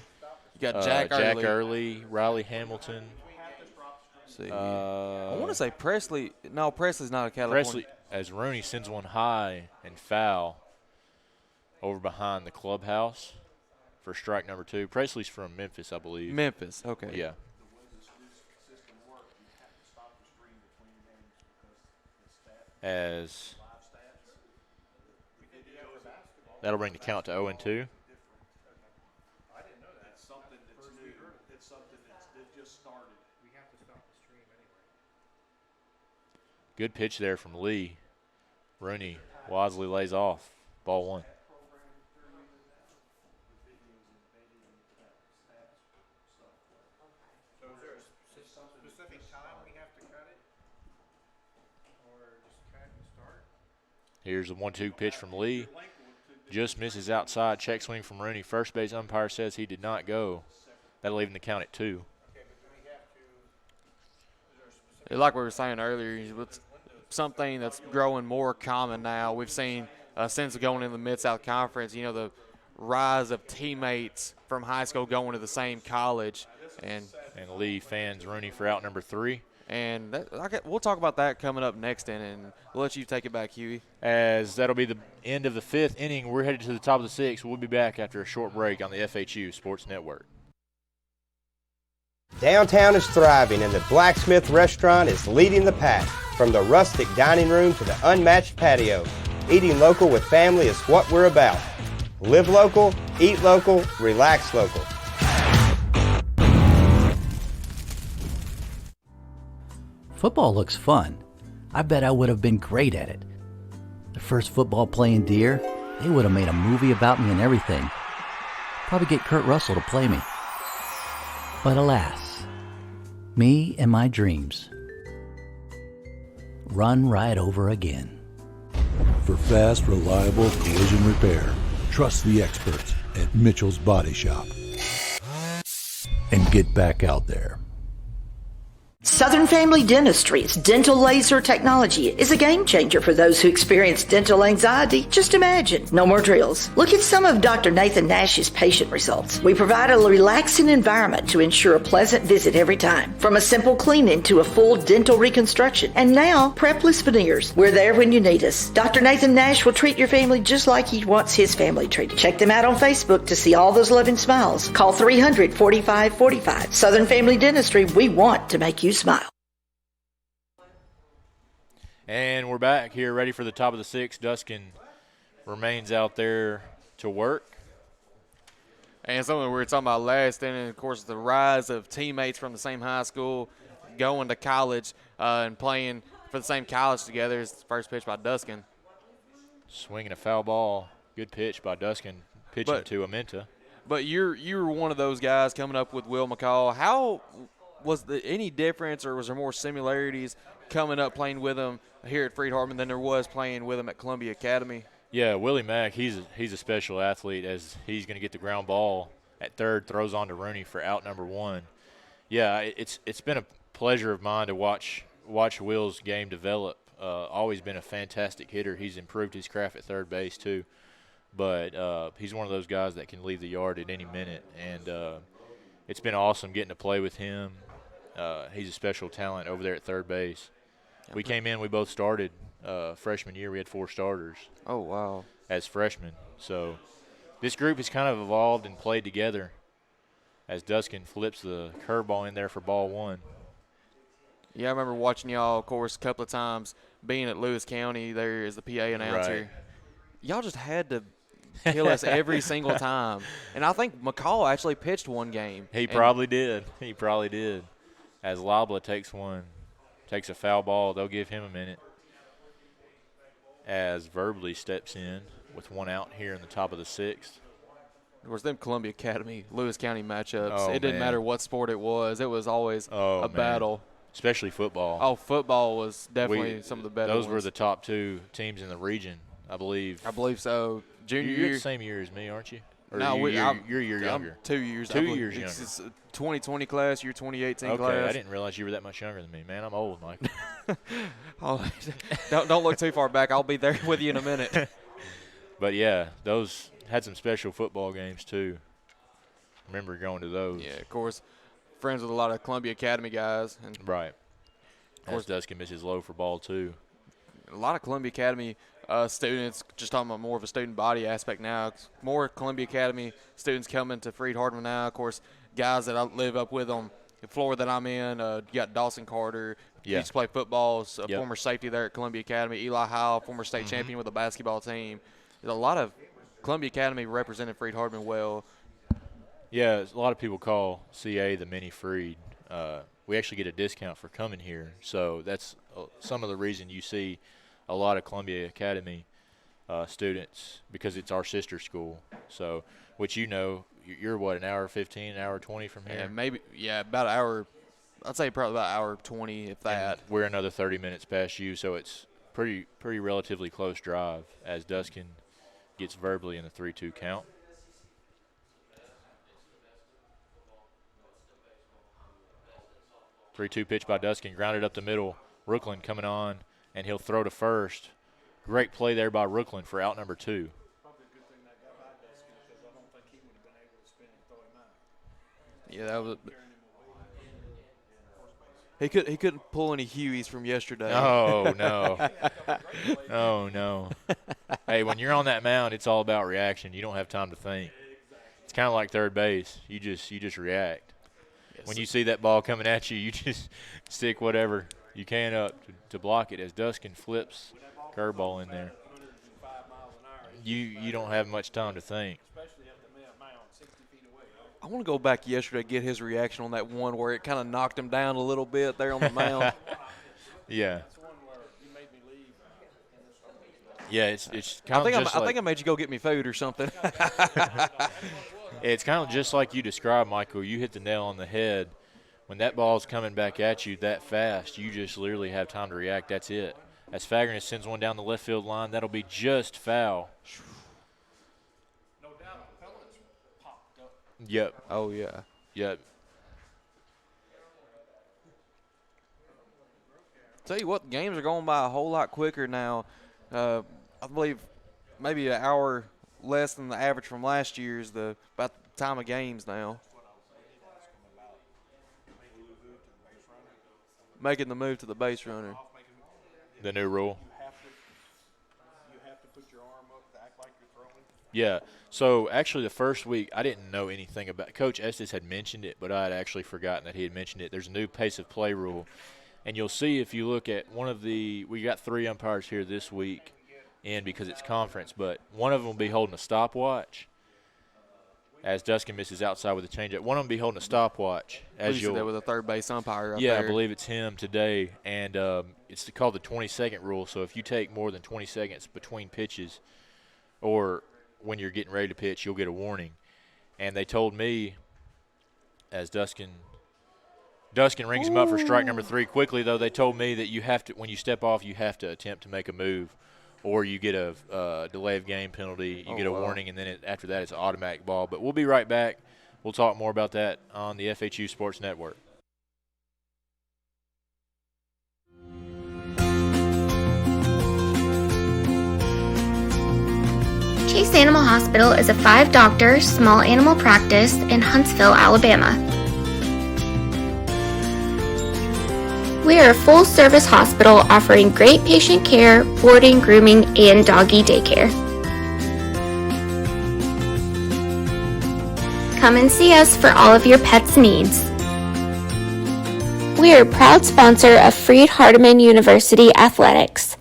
You got Jack Early, Riley Hamilton. See, I want to say Presley. No, Presley's not a California. Presley, as Rooney sends one high and foul. over behind the clubhouse for strike number 2. Presley's from Memphis, I believe. Memphis, okay. Yeah. As that'll bring the count to 0-2. I didn't know that. It's something that's new. It's something that just started. We have to stop the stream anyway. Good pitch there from Lee. Rooney wisely lays off. Ball 1. So is there a specific time we have to cut it? Or just cut and start? Here's the 1-2 pitch from Lee. Just misses outside. Check swing from Rooney. First base umpire says he did not go. That'll even the count at 2. Like we were saying earlier, it's something that's growing more common now. We've seen since going in the Mid-South Conference, the rise of teammates from high school going to the same college. And Lee fans Rooney for out number 3. And we'll talk about that coming up next inning. We'll let you take it back, Huey. As that'll be the end of the 5th inning. We're headed to the top of the 6th. We'll be back after a short break on the FHU Sports Network. Downtown is thriving and the Blacksmith Restaurant is leading the pack. From the rustic dining room to the unmatched patio, eating local with family is what we're about. Live local, eat local, relax local. Football looks fun. I bet I would have been great at it. The first football playing Deer, they would have made a movie about me and everything. Probably get Kurt Russell to play me. But alas, me and my dreams run right over again. For fast, reliable collision repair, trust the experts at Mitchell's Body Shop. And get back out there. Southern Family Dentistry's dental laser technology is a game changer for those who experience dental anxiety. Just imagine, no more drills. Look at some of Dr. Nathan Nash's patient results. We provide a relaxing environment to ensure a pleasant visit every time. From a simple cleaning to a full dental reconstruction. And now, prepless veneers. We're there when you need us. Dr. Nathan Nash will treat your family just like he wants his family treated. Check them out on Facebook to see all those loving smiles. Call 300-4545. Southern Family Dentistry, we want to make you smile. And we're back here ready for the top of the 6th. Duskin remains out there to work. And something we were talking about last inning, of course, the rise of teammates from the same high school going to college and playing for the same college together is the first pitch by Duskin. Swinging a foul ball. Good pitch by Duskin, pitching to Amenta. But you were one of those guys coming up with Will McCall. How was there any difference, or was there more similarities coming up playing with him here at Freed-Hardeman than there was playing with him at Columbia Academy? Yeah, Willie Mack, he's a special athlete, as he's going to get the ground ball at third, throws on to Rooney for out number 1. Yeah, it's been a pleasure of mine to watch Will's game develop. Always been a fantastic hitter. He's improved his craft at third base too. But he's one of those guys that can leave the yard at any minute, and it's been awesome getting to play with him. He's a special talent over there at third base. We came in, we both started freshman year. We had 4 starters. Oh, wow. As freshmen. So this group has kind of evolved and played together as Duskin flips the curveball in there for ball 1. Yeah, I remember watching y'all, of course, a couple of times being at Lewis County there as the PA announcer. Right. Y'all just had to kill us every single time. And I think McCall actually pitched one game. He probably did. He probably did. As Labla takes a foul ball, they'll give him a minute. As Verbally steps in with 1 out here in the top of the 6th. Of course, them Columbia Academy, Lewis County matchups, Oh, it didn't man. matter what sport it was. It was always a battle. Especially football. Oh, football was definitely some of the better Those ones. were the top 2 teams in the region, I believe. I believe so. Junior You're year. the same year as me, aren't you? Or No, you're a year I'm younger. 2 years. 2 years younger. It's 2020 class, you're 2018 Okay, class. I didn't realize you were that much younger than me. Man, I'm old, Mike. Oh, don't look too far back. I'll be there with you in a minute. But, yeah, those had some special football games, too. Remember going to those. Yeah, of course, friends with a lot of Columbia Academy guys. And right. Of course, Duskin misses low for ball 2. A lot of Columbia Academy students, just talking about more of a student body aspect now, more Columbia Academy students coming to Freed-Hardeman now. Of course, guys that I live up with on the floor that I'm in, you got Dawson Carter, used to play football, former safety there at Columbia Academy, Eli Howell, former state champion with the basketball team. There's a lot of Columbia Academy represented Freed-Hardeman well. Yeah, a lot of people call CA the mini Freed. We actually get a discount for coming here, so that's some of the reason you see a lot of Columbia Academy students, because it's our sister school. So, which you're what, an hour 15, an hour 20 from here? About an hour. I'd say probably about an hour 20, if that. And we're another 30 minutes past you, so it's pretty relatively close drive as Duskin gets verbally in the 3-2 count. 3-2 pitch by Duskin, grounded up the middle. Rooklyn coming on, and he'll throw to first. Great play there by Rooklyn for out number 2. Probably a good thing that got by Duskin, because I don't think he would have been able to spin and throw him out. Yeah, that was. He couldn't pull any Hueys from yesterday. Oh no, oh no. Hey, when you're on that mound, it's all about reaction. You don't have time to think. It's kind of like third base. You just react. When you see that ball coming at you, you just stick whatever you can up to block it as Duskin flips curveball in there. You don't have much time to think. I want to go back yesterday to get his reaction on that one where it kind of knocked him down a little bit there on the mound. Yeah. Yeah, it's kind of just I think I made you go get me food or something. It's kind of just like you described, Michael. You hit the nail on the head. When that ball's coming back at you that fast, you just literally have time to react. That's it. As Fagerness sends one down the left field line, that'll be just foul. No doubt, the pellets popped up. Yep. Oh, yeah. Yep. Tell you what, games are going by a whole lot quicker now. I believe maybe an hour less than the average from last year is about the time of games now. Making the move to the base runner. The new rule. You have to put your arm up to act like you're throwing. Yeah. So, actually, the first week, I didn't know anything about it. Coach Estes had mentioned it, but I had actually forgotten that he had mentioned it. There's a new pace of play rule. And you'll see if you look at we got 3 umpires here this week because it's conference, but one of them will be holding a stopwatch as Duskin misses outside with a changeup. One of them will be holding a stopwatch. As you'll with a third base umpire up there. Yeah, I believe it's him today, and it's called the 20-second rule. So if you take more than 20 seconds between pitches or when you're getting ready to pitch, you'll get a warning. And they told me as Duskin rings him up for strike number 3 quickly, though. They told me that you have to, when you step off, you have to attempt to make a move, or you get a delay of game penalty. You get a warning, and then after that, it's an automatic ball. But we'll be right back. We'll talk more about that on the FHU Sports Network. Chase Animal Hospital is a 5-doctor small animal practice in Huntsville, Alabama. We are a full-service hospital offering great patient care, boarding, grooming, and doggy daycare. Come and see us for all of your pets' needs. We are a proud sponsor of Freed-Hardeman University Athletics.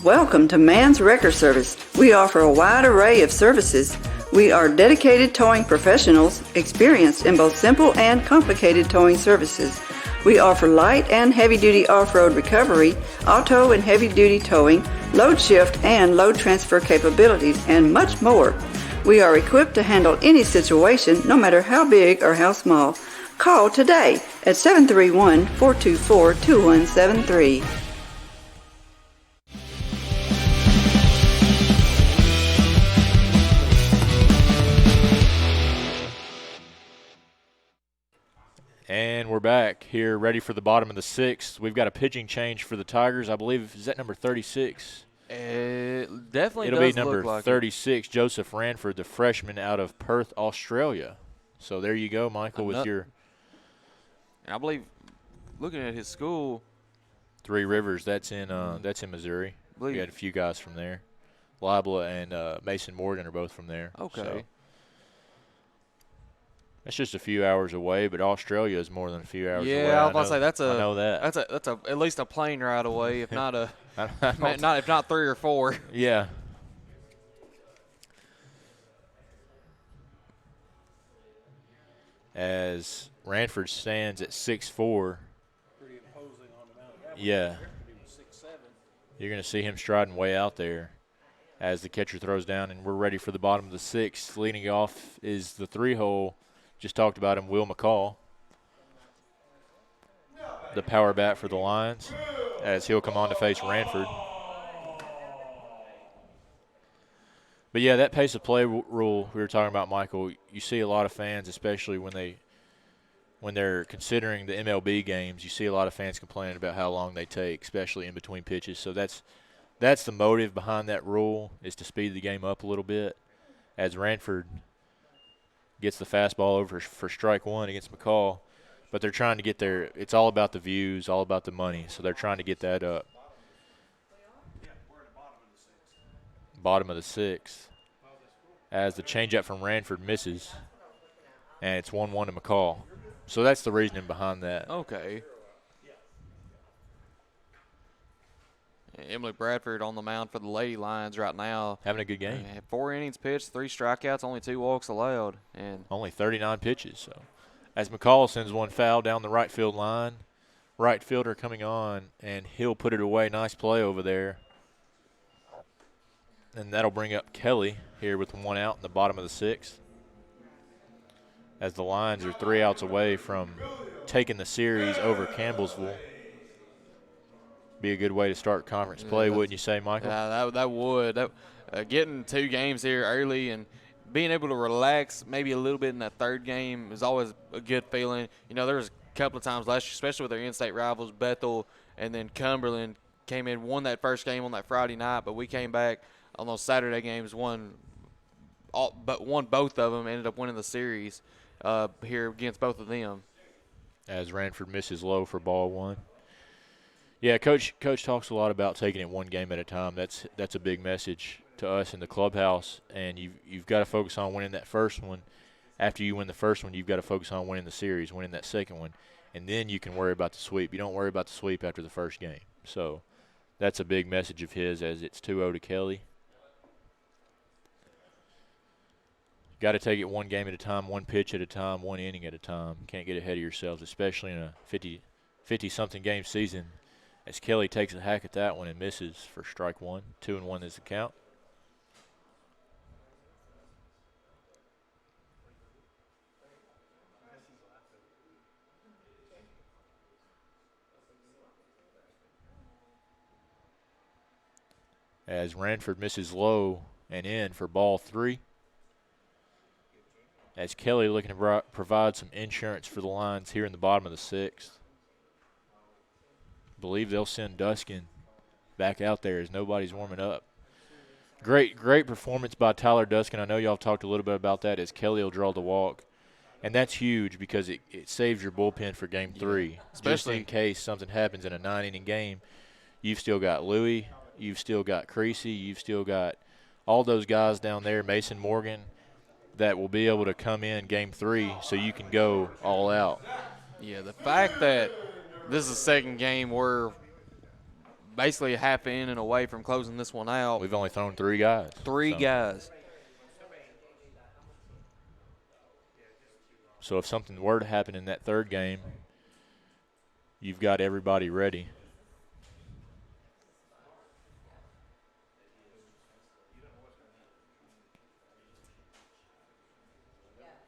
Welcome to Man's Wrecker Service. We offer a wide array of services. We are dedicated towing professionals, experienced in both simple and complicated towing services. We offer light and heavy-duty off-road recovery, auto and heavy-duty towing, load shift and load transfer capabilities, and much more. We are equipped to handle any situation, no matter how big or how small. Call today at 731-424-2173. And we're back here, ready for the bottom of the 6th. We've got a pitching change for the Tigers. I believe, is that number 36? It definitely It'll does be number look like 36, Joseph Ranford, the freshman out of Perth, Australia. So there you go, Michael, with your. I believe, looking at his school, Three Rivers, that's in Missouri. We had a few guys from there. Libla and Mason Morgan are both from there. Okay. So that's just a few hours away, but Australia is more than a few hours away. Yeah, I was about to say I know that. That's at least a plane ride away, if not if not 3 or 4. Yeah. As Ranford stands at 6'4". Pretty imposing on the mound. Yeah. 6'7". You're going to see him striding way out there as the catcher throws down, and we're ready for the bottom of the 6th. Leading off is the 3-hole. Just talked about him, Will McCall. The power bat for the Lions as he'll come on to face Ranford. But, yeah, that pace of play rule we were talking about, Michael, you see a lot of fans, especially when they're considering the MLB games, you see a lot of fans complaining about how long they take, especially in between pitches. So that's the motive behind that rule, is to speed the game up a little bit. As Ranford gets the fastball over for strike one against McCall, but they're trying to get there. It's all about the views, all about the money, so they're trying to get that up. Bottom of the 6th. As the changeup from Ranford misses, and it's 1-1 to McCall. So that's the reasoning behind that. Okay. Emily Bradford on the mound for the Lady Lions right now. Having a good game. 4 innings pitched, 3 strikeouts, only 2 walks allowed. And only 39 pitches. So as McCall sends one foul down the right field line, right fielder coming on, and he'll put it away. Nice play over there. And that'll bring up Kelly here with 1 out in the bottom of the 6th. As the Lions are 3 outs away from taking the series over Campbellsville. Be a good way to start conference play, wouldn't you say, Michael? Yeah, that would. Getting 2 games here early and being able to relax maybe a little bit in that 3rd game is always a good feeling. You know, there was a couple of times last year, especially with their in-state rivals, Bethel and then Cumberland came in, won that first game on that Friday night, but we came back on those Saturday games, won both of them, ended up winning the series here against both of them. As Ranford misses low for ball 1. Yeah, Coach talks a lot about taking it one game at a time. That's a big message to us in the clubhouse, and you've got to focus on winning that first one. After you win the first one, you've got to focus on winning the series, winning that second one, and then you can worry about the sweep. You don't worry about the sweep after the first game. So that's a big message of his, as it's 2-0 to Kelly. Got to take it one game at a time, one pitch at a time, one inning at a time. Can't get ahead of yourselves, especially in a 50-something game season. As Kelly takes a hack at that one and misses for strike 1. 2-1 is the count. As Ranford misses low and in for ball 3. As Kelly looking to provide some insurance for the Lions here in the bottom of the 6th. Believe they'll send Duskin back out there as nobody's warming up. Great performance by Tyler Duskin. I know y'all talked a little bit about that, as Kelly will draw the walk. And that's huge because it saves your bullpen for game 3. Especially just in case something happens in a 9-inning game. You've still got Louie. You've still got Creasy. You've still got all those guys down there, Mason Morgan, that will be able to come in game 3 so you can go all out. Yeah, the fact that this is the second game, we're basically a half inning away from closing this one out. We've only thrown 3 guys. 3 guys. So if something were to happen in that 3rd game, you've got everybody ready.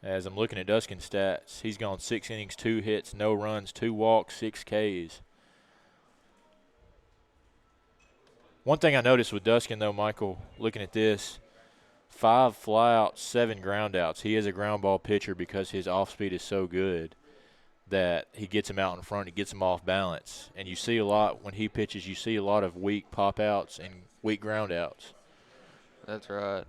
As I'm looking at Duskin's stats, he's gone 6 innings, 2 hits, no runs, 2 walks, 6 Ks. One thing I noticed with Duskin, though, Michael, looking at this, 5 flyouts, 7 groundouts. He is a ground ball pitcher because his off speed is so good that he gets him out in front, he gets him off balance. And you see a lot when he pitches, you see a lot of weak pop outs and weak groundouts. That's right.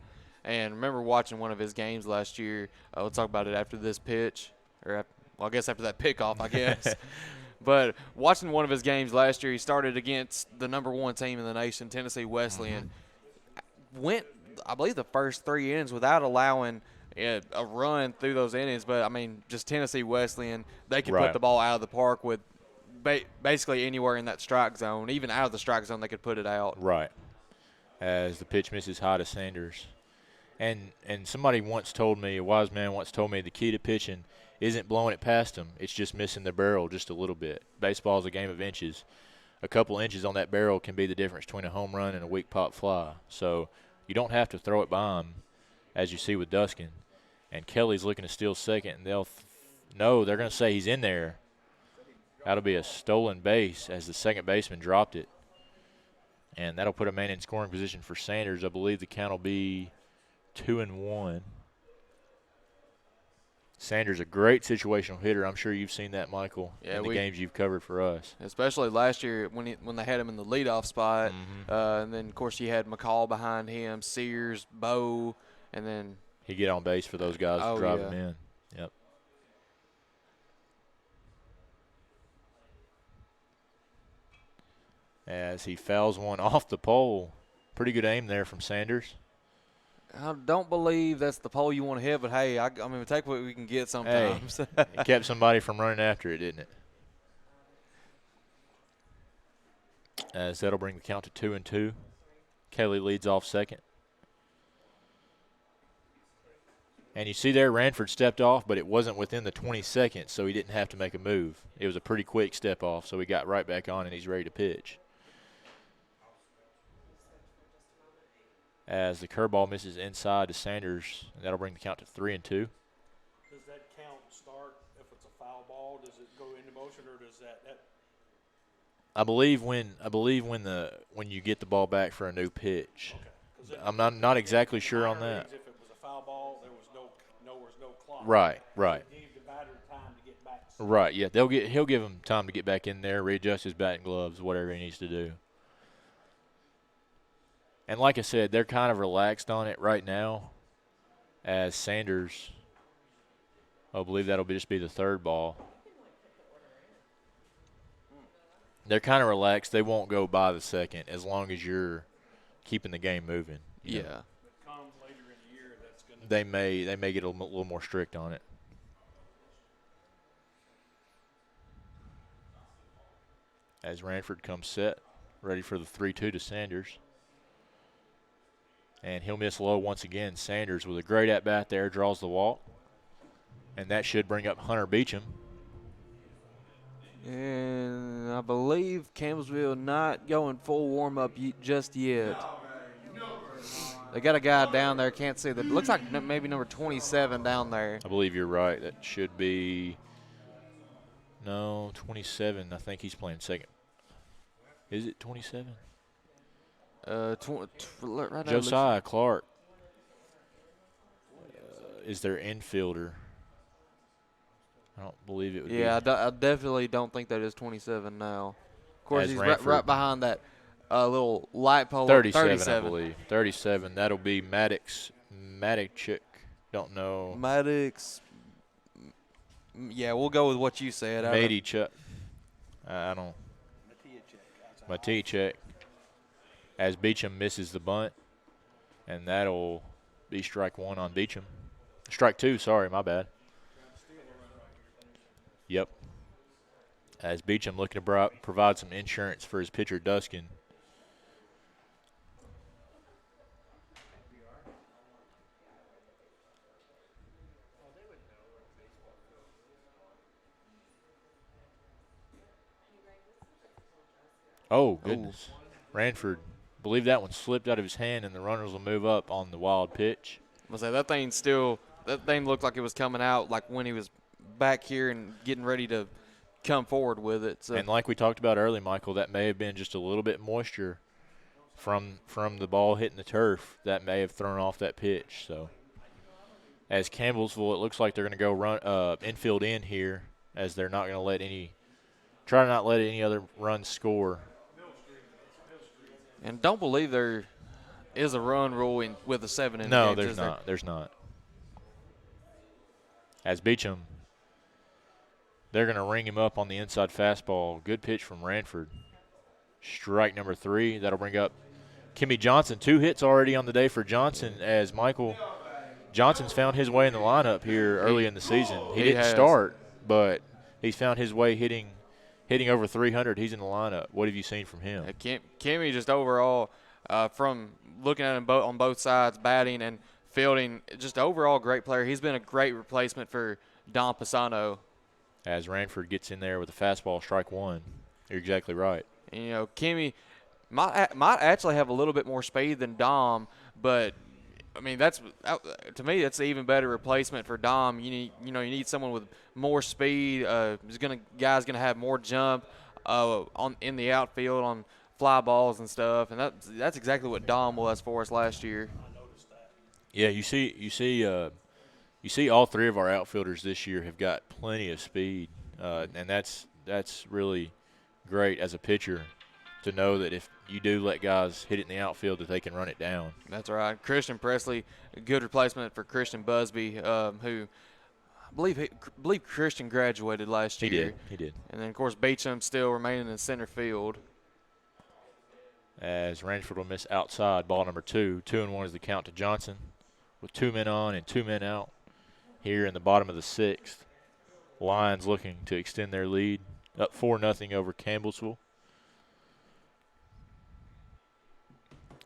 And remember watching one of his games last year. We'll talk about it after this pitch, or I guess after that pickoff, I guess. But watching one of his games last year, he started against the #1 team in the nation, Tennessee Wesleyan. Went, I believe, the first 3 innings without allowing a run through those innings. But, I mean, just Tennessee Wesleyan, they could put the ball out of the park with basically anywhere in that strike zone. Even out of the strike zone, they could put it out. Right. As the pitch misses high to Sanders. And somebody once told me, a wise man once told me, the key to pitching isn't blowing it past them. It's just missing the barrel just a little bit. Baseball is a game of inches. A couple inches on that barrel can be the difference between a home run and a weak pop fly. So you don't have to throw it by him, as you see with Duskin. And Kelly's looking to steal second, and they're going to say he's in there. That'll be a stolen base as the second baseman dropped it. And that'll put a man in scoring position for Sanders. I believe the count will be 2-1. Sanders, a great situational hitter. I'm sure you've seen that, Michael, in the games you've covered for us. Especially last year when they had him in the leadoff spot. And then, of course, you had McCall behind him, Sears, Bowe, and then – He'd get on base for those guys to drive him in. Yep. As he fouls one off the pole. Pretty good aim there from Sanders. I don't believe that's the pole you want to hit, but, hey, I mean, we take what we can get sometimes. Hey, it kept somebody from running after it, didn't it? As that'll bring the count to 2-2. Kelly leads off second. And you see there Ranford stepped off, but it wasn't within the 20 seconds, so he didn't have to make a move. It was a pretty quick step off, so he got right back on, and he's ready to pitch. As the curveball misses inside to Sanders, and that'll bring the count to 3-2. Does that count start if it's a foul ball? Does it go into motion, or does that I believe when you get the ball back for a new pitch. Okay. I'm not exactly sure on that. If it was a foul ball, there was no clock. Right. Give the batter time to get back. Right. Yeah, he'll give him time to get back in there, readjust his batting gloves, whatever he needs to do. And like I said, they're kind of relaxed on it right now, as Sanders, I believe that'll just be the third ball. They're kind of relaxed. They won't go by the second as long as you're keeping the game moving. Yeah. But come later in the year, that's going to They may get a little more strict on it. As Ranford comes set, ready for the 3-2 to Sanders. And he'll miss low once again. Sanders with a great at-bat there, draws the walk. And that should bring up Hunter Beecham. And I believe Campbellsville not going full warm-up just yet. They got a guy down there, can't see that. Looks like maybe number 27 down there. I believe you're right. That should be, 27. I think he's playing second. Is it 27? Right now Josiah Clark is their infielder. I don't believe it would be. Yeah, I definitely don't think that is 27 now. Of course, he's right behind that little light pole. 37, I believe. 37. That'll be Maddox. Don't know. Maddox. Yeah, we'll go with what you said. Matichuk. I don't. Matichuk. As Beecham misses the bunt, and that'll be strike one on Beecham. Strike two, sorry, my bad. Yep. As Beecham looking to provide some insurance for his pitcher, Duskin. Oh, goodness. Ranford. Believe that one slipped out of his hand, and the runners will move up on the wild pitch. I'll say that thing looked like it was coming out like when he was back here and getting ready to come forward with it. So. And like we talked about earlier, Michael, that may have been just a little bit moisture from the ball hitting the turf that may have thrown off that pitch. So as Campbellsville, it looks like they're going to go run infield in here, as they're not going to try to not let any other runs score. And don't believe there is a run rule with a 7 in No, the game. There's not. As Beecham They're going to ring him up on the inside fastball. Good pitch from Ranford. Strike number 3. That'll bring up Kimmy Johnson. 2 hits already on the day for Johnson, as Michael Johnson's found his way in the lineup here early in the season. He didn't start, but he's found his way hitting over 300. He's in the lineup. What have you seen from him? Kimmy just overall, from looking at him on both sides, batting and fielding, just overall great player. He's been a great replacement for Don Pisano. As Ranford gets in there with a fastball, strike 1. You're exactly right. And, Kimmy might actually have a little bit more speed than Dom, but I mean to me that's an even better replacement for Dom. You need someone with more speed. Guy's gonna have more jump in the outfield on fly balls and stuff, and that's exactly what Dom was for us last year. Yeah, you see all 3 of our outfielders this year have got plenty of speed, and that's really great as a pitcher to know that if you do let guys hit it in the outfield, that they can run it down. That's right. Christian Presley, a good replacement for Christian Busby, who I believe Christian graduated last year. He did. And then, of course, Beecham still remaining in center field. As Ranford will miss outside, ball number 2. 2-1 is the count to Johnson, with 2 men on and 2 men out here in the bottom of the 6th. Lions looking to extend their lead, up 4-0 over Campbellsville.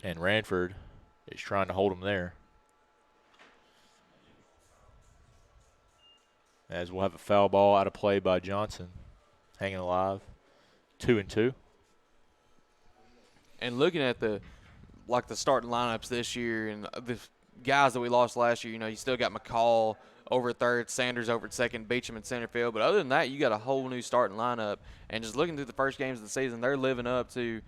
And Ranford is trying to hold them there. As we'll have a foul ball out of play by Johnson, hanging alive, 2-2. And looking at the starting lineups this year and the guys that we lost last year, you still got McCall over at third, Sanders over at second, Beecham in center field. But other than that, you got a whole new starting lineup. And just looking through the first games of the season, they're living up to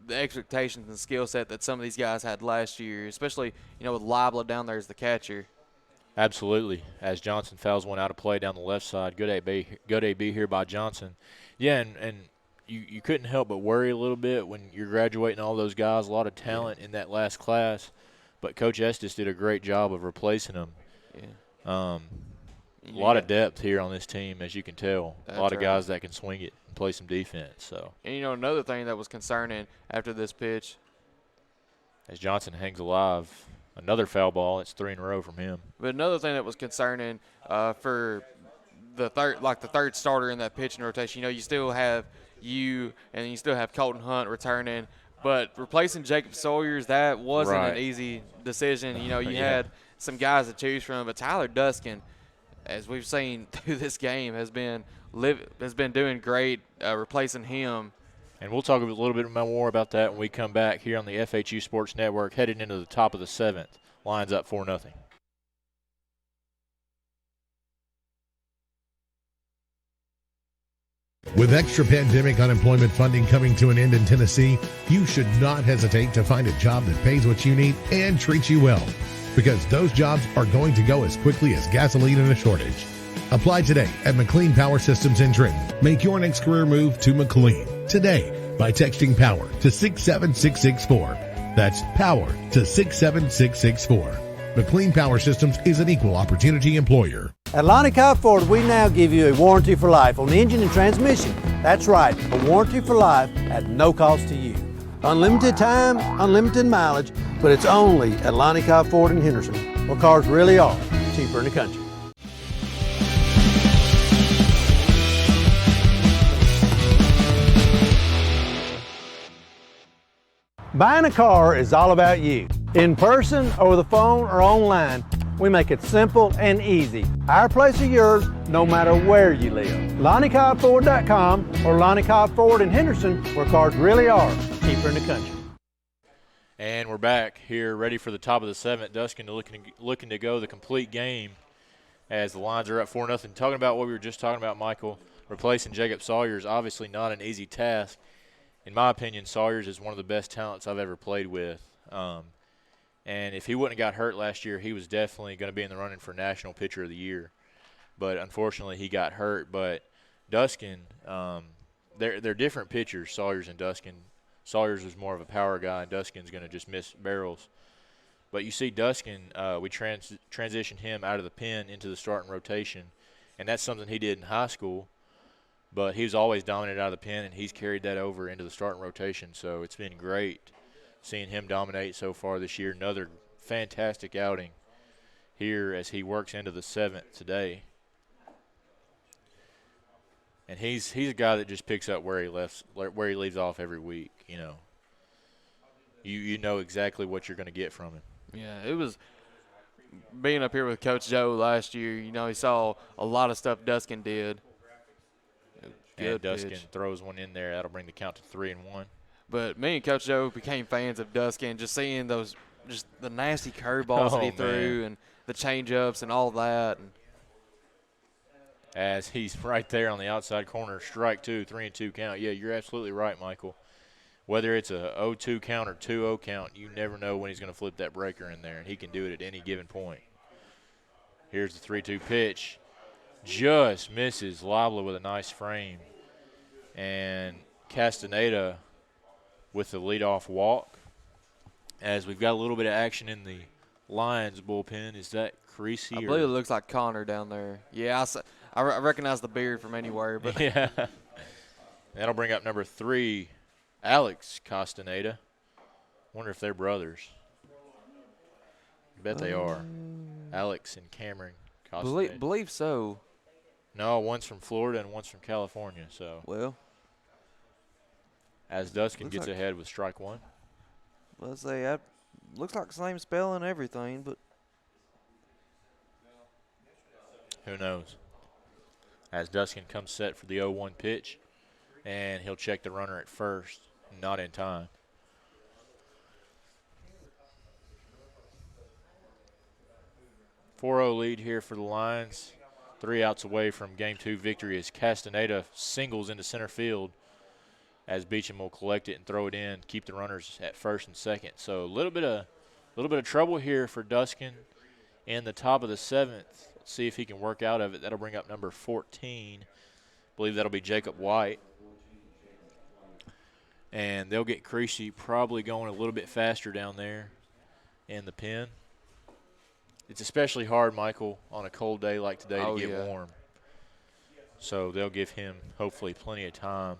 the expectations and skill set that some of these guys had last year, especially, with Libla down there as the catcher. Absolutely. As Johnson fouls one out of play down the left side. Good AB here by Johnson. Yeah, and you couldn't help but worry a little bit when you're graduating all those guys. A lot of talent in that last class. But Coach Estes did a great job of replacing them. Yeah. A lot of depth here on this team, as you can tell. That's a lot of right. guys that can swing it and play some defense. So. And, another thing that was concerning after this pitch. As Johnson hangs alive, another foul ball. It's 3 in a row from him. But another thing that was concerning for the third starter in that pitching rotation, you still have and you still have Colton Hunt returning. But replacing Jacob Sawyers, that wasn't an easy decision. You had some guys to choose from, but Tyler Duskin, as we've seen through this game, has been doing great replacing him. And we'll talk a little bit more about that when we come back here on the FHU Sports Network, headed into the top of the 7th. Lions up 4-0. With extra pandemic unemployment funding coming to an end in Tennessee, you should not hesitate to find a job that pays what you need and treats you well, because those jobs are going to go as quickly as gasoline in a shortage. Apply today at McLean Power Systems in Trenton. Make your next career move to McLean today by texting POWER to 67664. That's POWER to 67664. McLean Power Systems is an equal opportunity employer. At Lonnie Cobb Ford, we now give you a warranty for life on the engine and transmission. That's right, a warranty for life at no cost to you. Unlimited time, unlimited mileage, but it's only at Lonnie Cobb Ford in Henderson, where cars really are cheaper in the country. Buying a car is all about you. In person, over the phone, or online, we make it simple and easy. Our place or yours, no matter where you live. LonnieCobbFord.com or Lonnie Cobb Ford in Henderson, where cars really are cheaper in the country. And we're back here, ready for the top of the 7th. Duskin looking to go the complete game as the Lions are up 4-0. Talking about what we were just talking about, Michael, replacing Jacob Sawyer is obviously not an easy task. In my opinion, Sawyers is one of the best talents I've ever played with. And if he wouldn't have got hurt last year, he was definitely going to be in the running for National Pitcher of the Year. But unfortunately, he got hurt. But Duskin, they're different pitchers, Sawyers and Duskin. Sawyers is more of a power guy, and Duskin's going to just miss barrels. But you see Duskin, we transitioned him out of the pen into the starting rotation, and that's something he did in high school. But he was always dominant out of the pen, and he's carried that over into the starting rotation. So it's been great seeing him dominate so far this year. Another fantastic outing here as he works into the 7th today. And he's a guy that just picks up where he leaves off every week. You know exactly what you're going to get from him. Yeah, it was being up here with Coach Joe last year. He saw a lot of stuff Duskin did. And Duskin throws one in there. That'll bring the count to 3-1. But me and Coach Joe became fans of Duskin, just seeing the nasty curveballs that he threw and the change-ups and all that. And as he's right there on the outside corner, strike 2, 3-2 count. Yeah, you're absolutely right, Michael. Whether it's a 0-2 count or 2-0 count, you never know when he's going to flip that breaker in there, and he can do it at any given point. Here's the 3-2 pitch. Just misses Labla with a nice frame. And Castaneda with the leadoff walk. As we've got a little bit of action in the Lions bullpen. Is that Creasy? I believe it looks like Connor down there. Yeah, I recognize the beard from anywhere. But yeah. That'll bring up number 3, Alex Castaneda. Wonder if they're brothers. I bet they are. Alex and Cameron Castaneda. Believe so. No, one's from Florida and one's from California. So well, as Duskin gets ahead with strike 1. Let's say that looks like the same spelling and everything, but who knows? As Duskin comes set for the 0-1 pitch, and he'll check the runner at first, not in time. .4-0 lead here for the Lions. 3 outs away from Game 2 victory as Castaneda singles into center field as Beecham will collect it and throw it in, keep the runners at first and second. So a little bit of trouble here for Duskin in the top of the 7th. Let's see if he can work out of it. That'll bring up number 14. I believe that'll be Jacob White. And they'll get Creasy probably going a little bit faster down there in the pen. It's especially hard, Michael, on a cold day like today to get warm. So they'll give him hopefully plenty of time.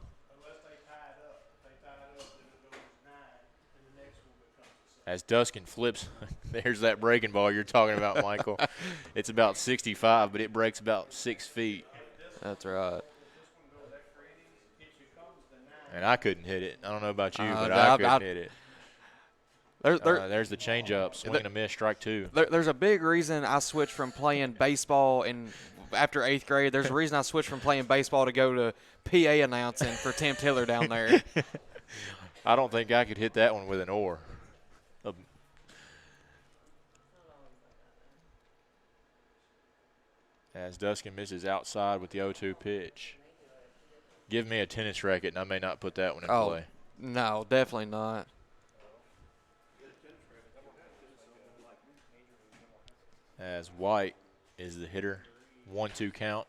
As Duskin flips, there's that breaking ball you're talking about, Michael. It's about 65, but it breaks about 6 feet. That's right. And I couldn't hit it. I don't know about you, but I couldn't hit it. There's the changeup, swing and a miss, strike 2. There's a big reason I switched from playing baseball after 8th grade. There's a reason I switched from playing baseball to go to PA announcing for Tim Tiller down there. I don't think I could hit that one with an oar. As Duskin misses outside with the 0-2 pitch. Give me a tennis racket, and I may not put that one in play. No, definitely not. As White is the hitter. 1-2 count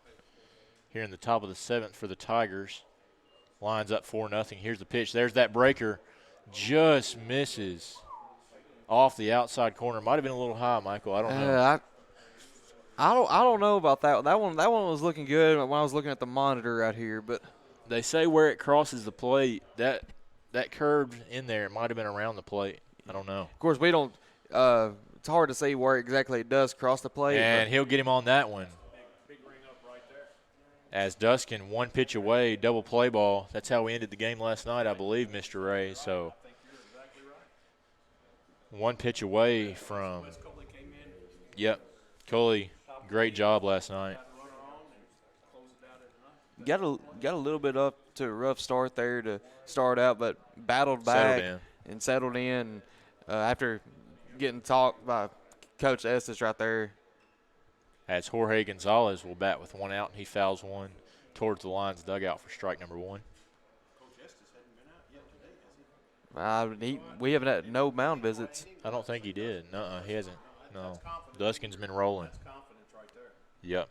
here in the top of the 7th for the Tigers. Lines up 4-0. Here's the pitch. There's that breaker. Just misses off the outside corner. Might have been a little high, Michael. I don't know. I don't know about that. That one was looking good when I was looking at the monitor right here, but they say where it crosses the plate, that curve in there, it might have been around the plate. I don't know. Of course, we don't. It's hard to see where exactly it does cross the plate. And he'll get him on that one. As Duskin, 1 pitch away, double play ball. That's how we ended the game last night, I believe, Mr. Ray. So 1 pitch away from. Yep, Coley. Great job last night. Got a little bit up to a rough start there to start out, but battled back and settled in after getting talked by Coach Estes right there. As Jorge Gonzalez will bat with 1 out, and he fouls one towards the Lions dugout for strike number 1. We haven't had no mound visits. I don't think he did. No, he hasn't. No, Duskin's been rolling. Yep.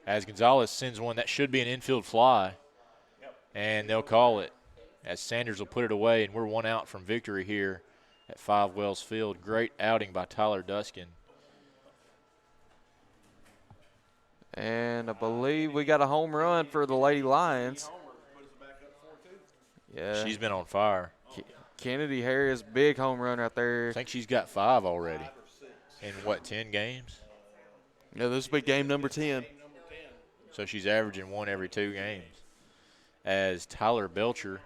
As Gonzalez sends one, that should be an infield fly, and they'll call it. As Sanders will put it away, and we're 1 out from victory here at 5 Wells Field. Great outing by Tyler Duskin. And I believe we got a home run for the Lady Lions. Yeah. She's been on fire. Kennedy Harris, big home run right there. I think she's got 5 already. In, 10 games? Yeah, this will be game number 10. So she's averaging 1 every 2 games. As Tyler Belcher,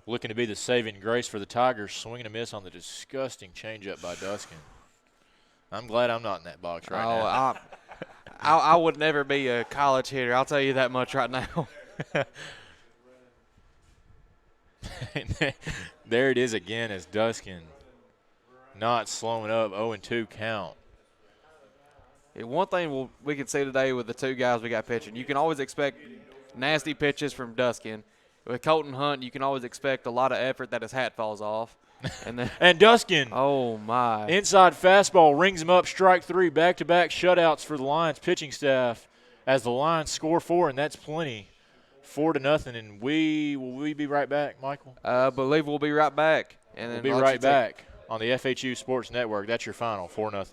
looking to be the saving grace for the Tigers, swinging a miss on the disgusting changeup by Duskin. I'm glad I'm not in that box right now. I would never be a college hitter. I'll tell you that much right now. There it is again as Duskin not slowing up, 0-2 count. Yeah, one thing we can see today with the 2 guys we got pitching, you can always expect nasty pitches from Duskin. With Colton Hunt, you can always expect a lot of effort that his hat falls off. And Duskin. Oh, my. Inside fastball rings him up, strike 3, back-to-back shutouts for the Lions pitching staff as the Lions score 4, and that's plenty. 4-0, and will we be right back, Michael? I believe we'll be right back. And we'll be right back on the FHU Sports Network. That's your final, 4-0.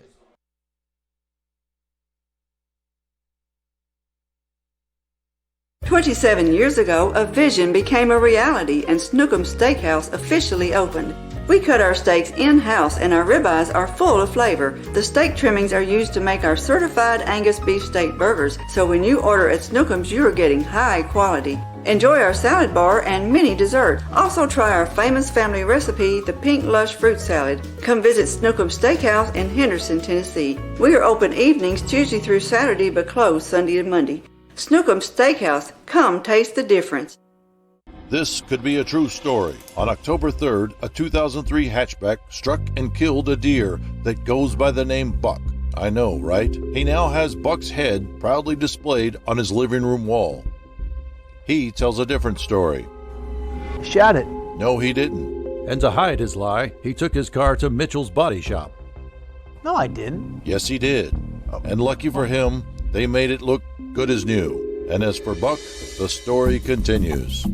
"27 years ago, a vision became a reality and Snookum Steakhouse officially opened. We cut our steaks in-house and our ribeyes are full of flavor. The steak trimmings are used to make our certified Angus beef steak burgers, so when you order at Snookum's, you are getting high quality. Enjoy our salad bar and mini dessert. Also try our famous family recipe, the Pink Lush Fruit Salad. Come visit Snookum Steakhouse in Henderson, Tennessee. We are open evenings Tuesday through Saturday but closed Sunday and Monday. Snookum Steakhouse, come taste the difference." This could be a true story. On October 3rd, a 2003 hatchback struck and killed a deer that goes by the name Buck. I know, right? He now has Buck's head proudly displayed on his living room wall. He tells a different story. Shot it. No, he didn't. And to hide his lie, he took his car to Mitchell's Body Shop. No, I didn't. Yes, he did. And lucky for him, they made it look good as new. And as for Buck, the story continues.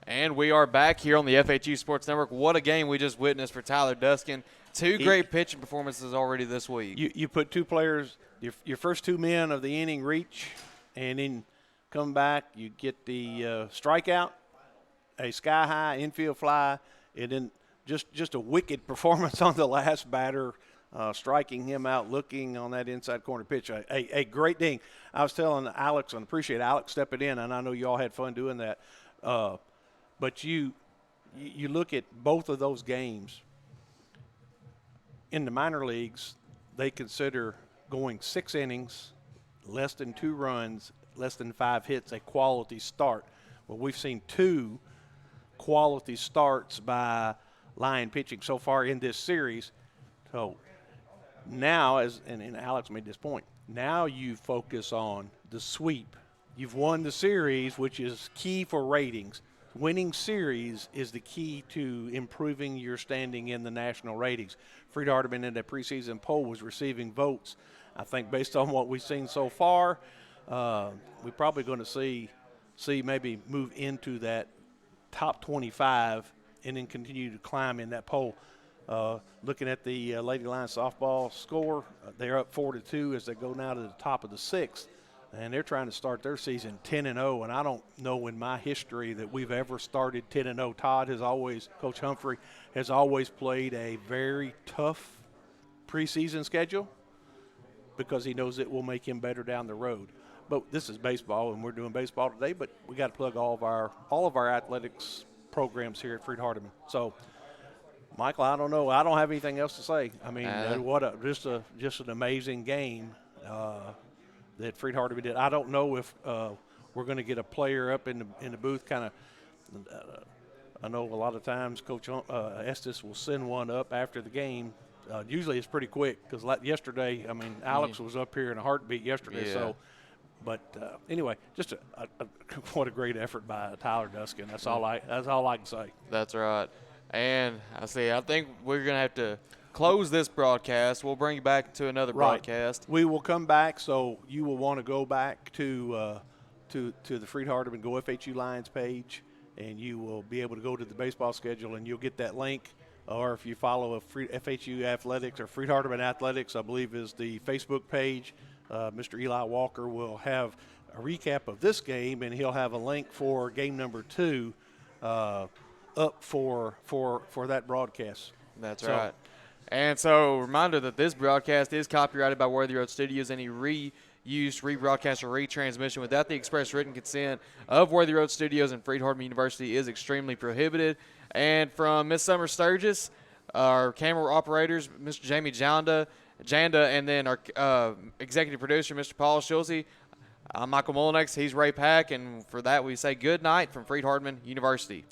And we are back here on the FHU Sports Network. What a game we just witnessed for Tyler Duskin. 2 great pitching performances already this week. You put 2 players, your first 2 men of the inning reach, and then come back, you get the strikeout, a sky-high infield fly, and then just a wicked performance on the last batter, striking him out, looking on that inside corner pitch. A great ding. I was telling Alex, and appreciate Alex stepping in, and I know you all had fun doing that. But you look at both of those games. In the minor leagues, they consider going 6 innings, less than 2 runs, less than 5 hits, a quality start. Well, we've seen 2 quality starts by Lion pitching so far in this series. So now, and Alex made this point, now you focus on the sweep. You've won the series, which is key for ratings. Winning series is the key to improving your standing in the national ratings. Freed-Hardeman in the preseason poll was receiving votes. I think based on what we've seen so far, we're probably going to see maybe move into that top 25 and then continue to climb in that poll. Looking at the Lady Lions softball score, they're up 4-2 as they go now to the top of the 6th. And they're trying to start their season 10-0, and I don't know in my history that we've ever started 10-0. Coach Humphrey has always played a very tough preseason schedule because he knows it will make him better down the road. But this is baseball, and we're doing baseball today, but we got to plug all of our athletics programs here at Freed-Hardeman. So, Michael, I don't know. I don't have anything else to say. I mean, just an amazing game. That Freed-Hardeman did. I don't know if we're going to get a player up in the booth. Kind of, I know a lot of times Coach Estes will send one up after the game. Usually it's pretty quick because like yesterday, I mean, Alex was up here in a heartbeat yesterday. Yeah. So, but anyway, just what a great effort by Tyler Duskin. That's all I can say. That's right. And I think we're going to have to close this broadcast. We'll bring you back to another broadcast. We will come back, so you will want to go back to the Freed-Hardeman Go FHU Lions page and you will be able to go to the baseball schedule, and you'll get that link. Or if you follow FHU Athletics or Freed-Hardeman Athletics, I believe is the Facebook page, Mr. Eli Walker will have a recap of this game, and he'll have a link for game number 2 up for that broadcast. That's right. And so, reminder that this broadcast is copyrighted by Worthy Road Studios. Any reuse, rebroadcast, or retransmission without the express written consent of Worthy Road Studios and Freed-Hardeman University is extremely prohibited. And from Miss Summer Sturgis, our camera operators, Mr. Jamie Janda, and then our executive producer, Mr. Paul Schulze. I'm Michael Mullinex. He's Ray Pack. And for that, we say good night from Freed-Hardeman University.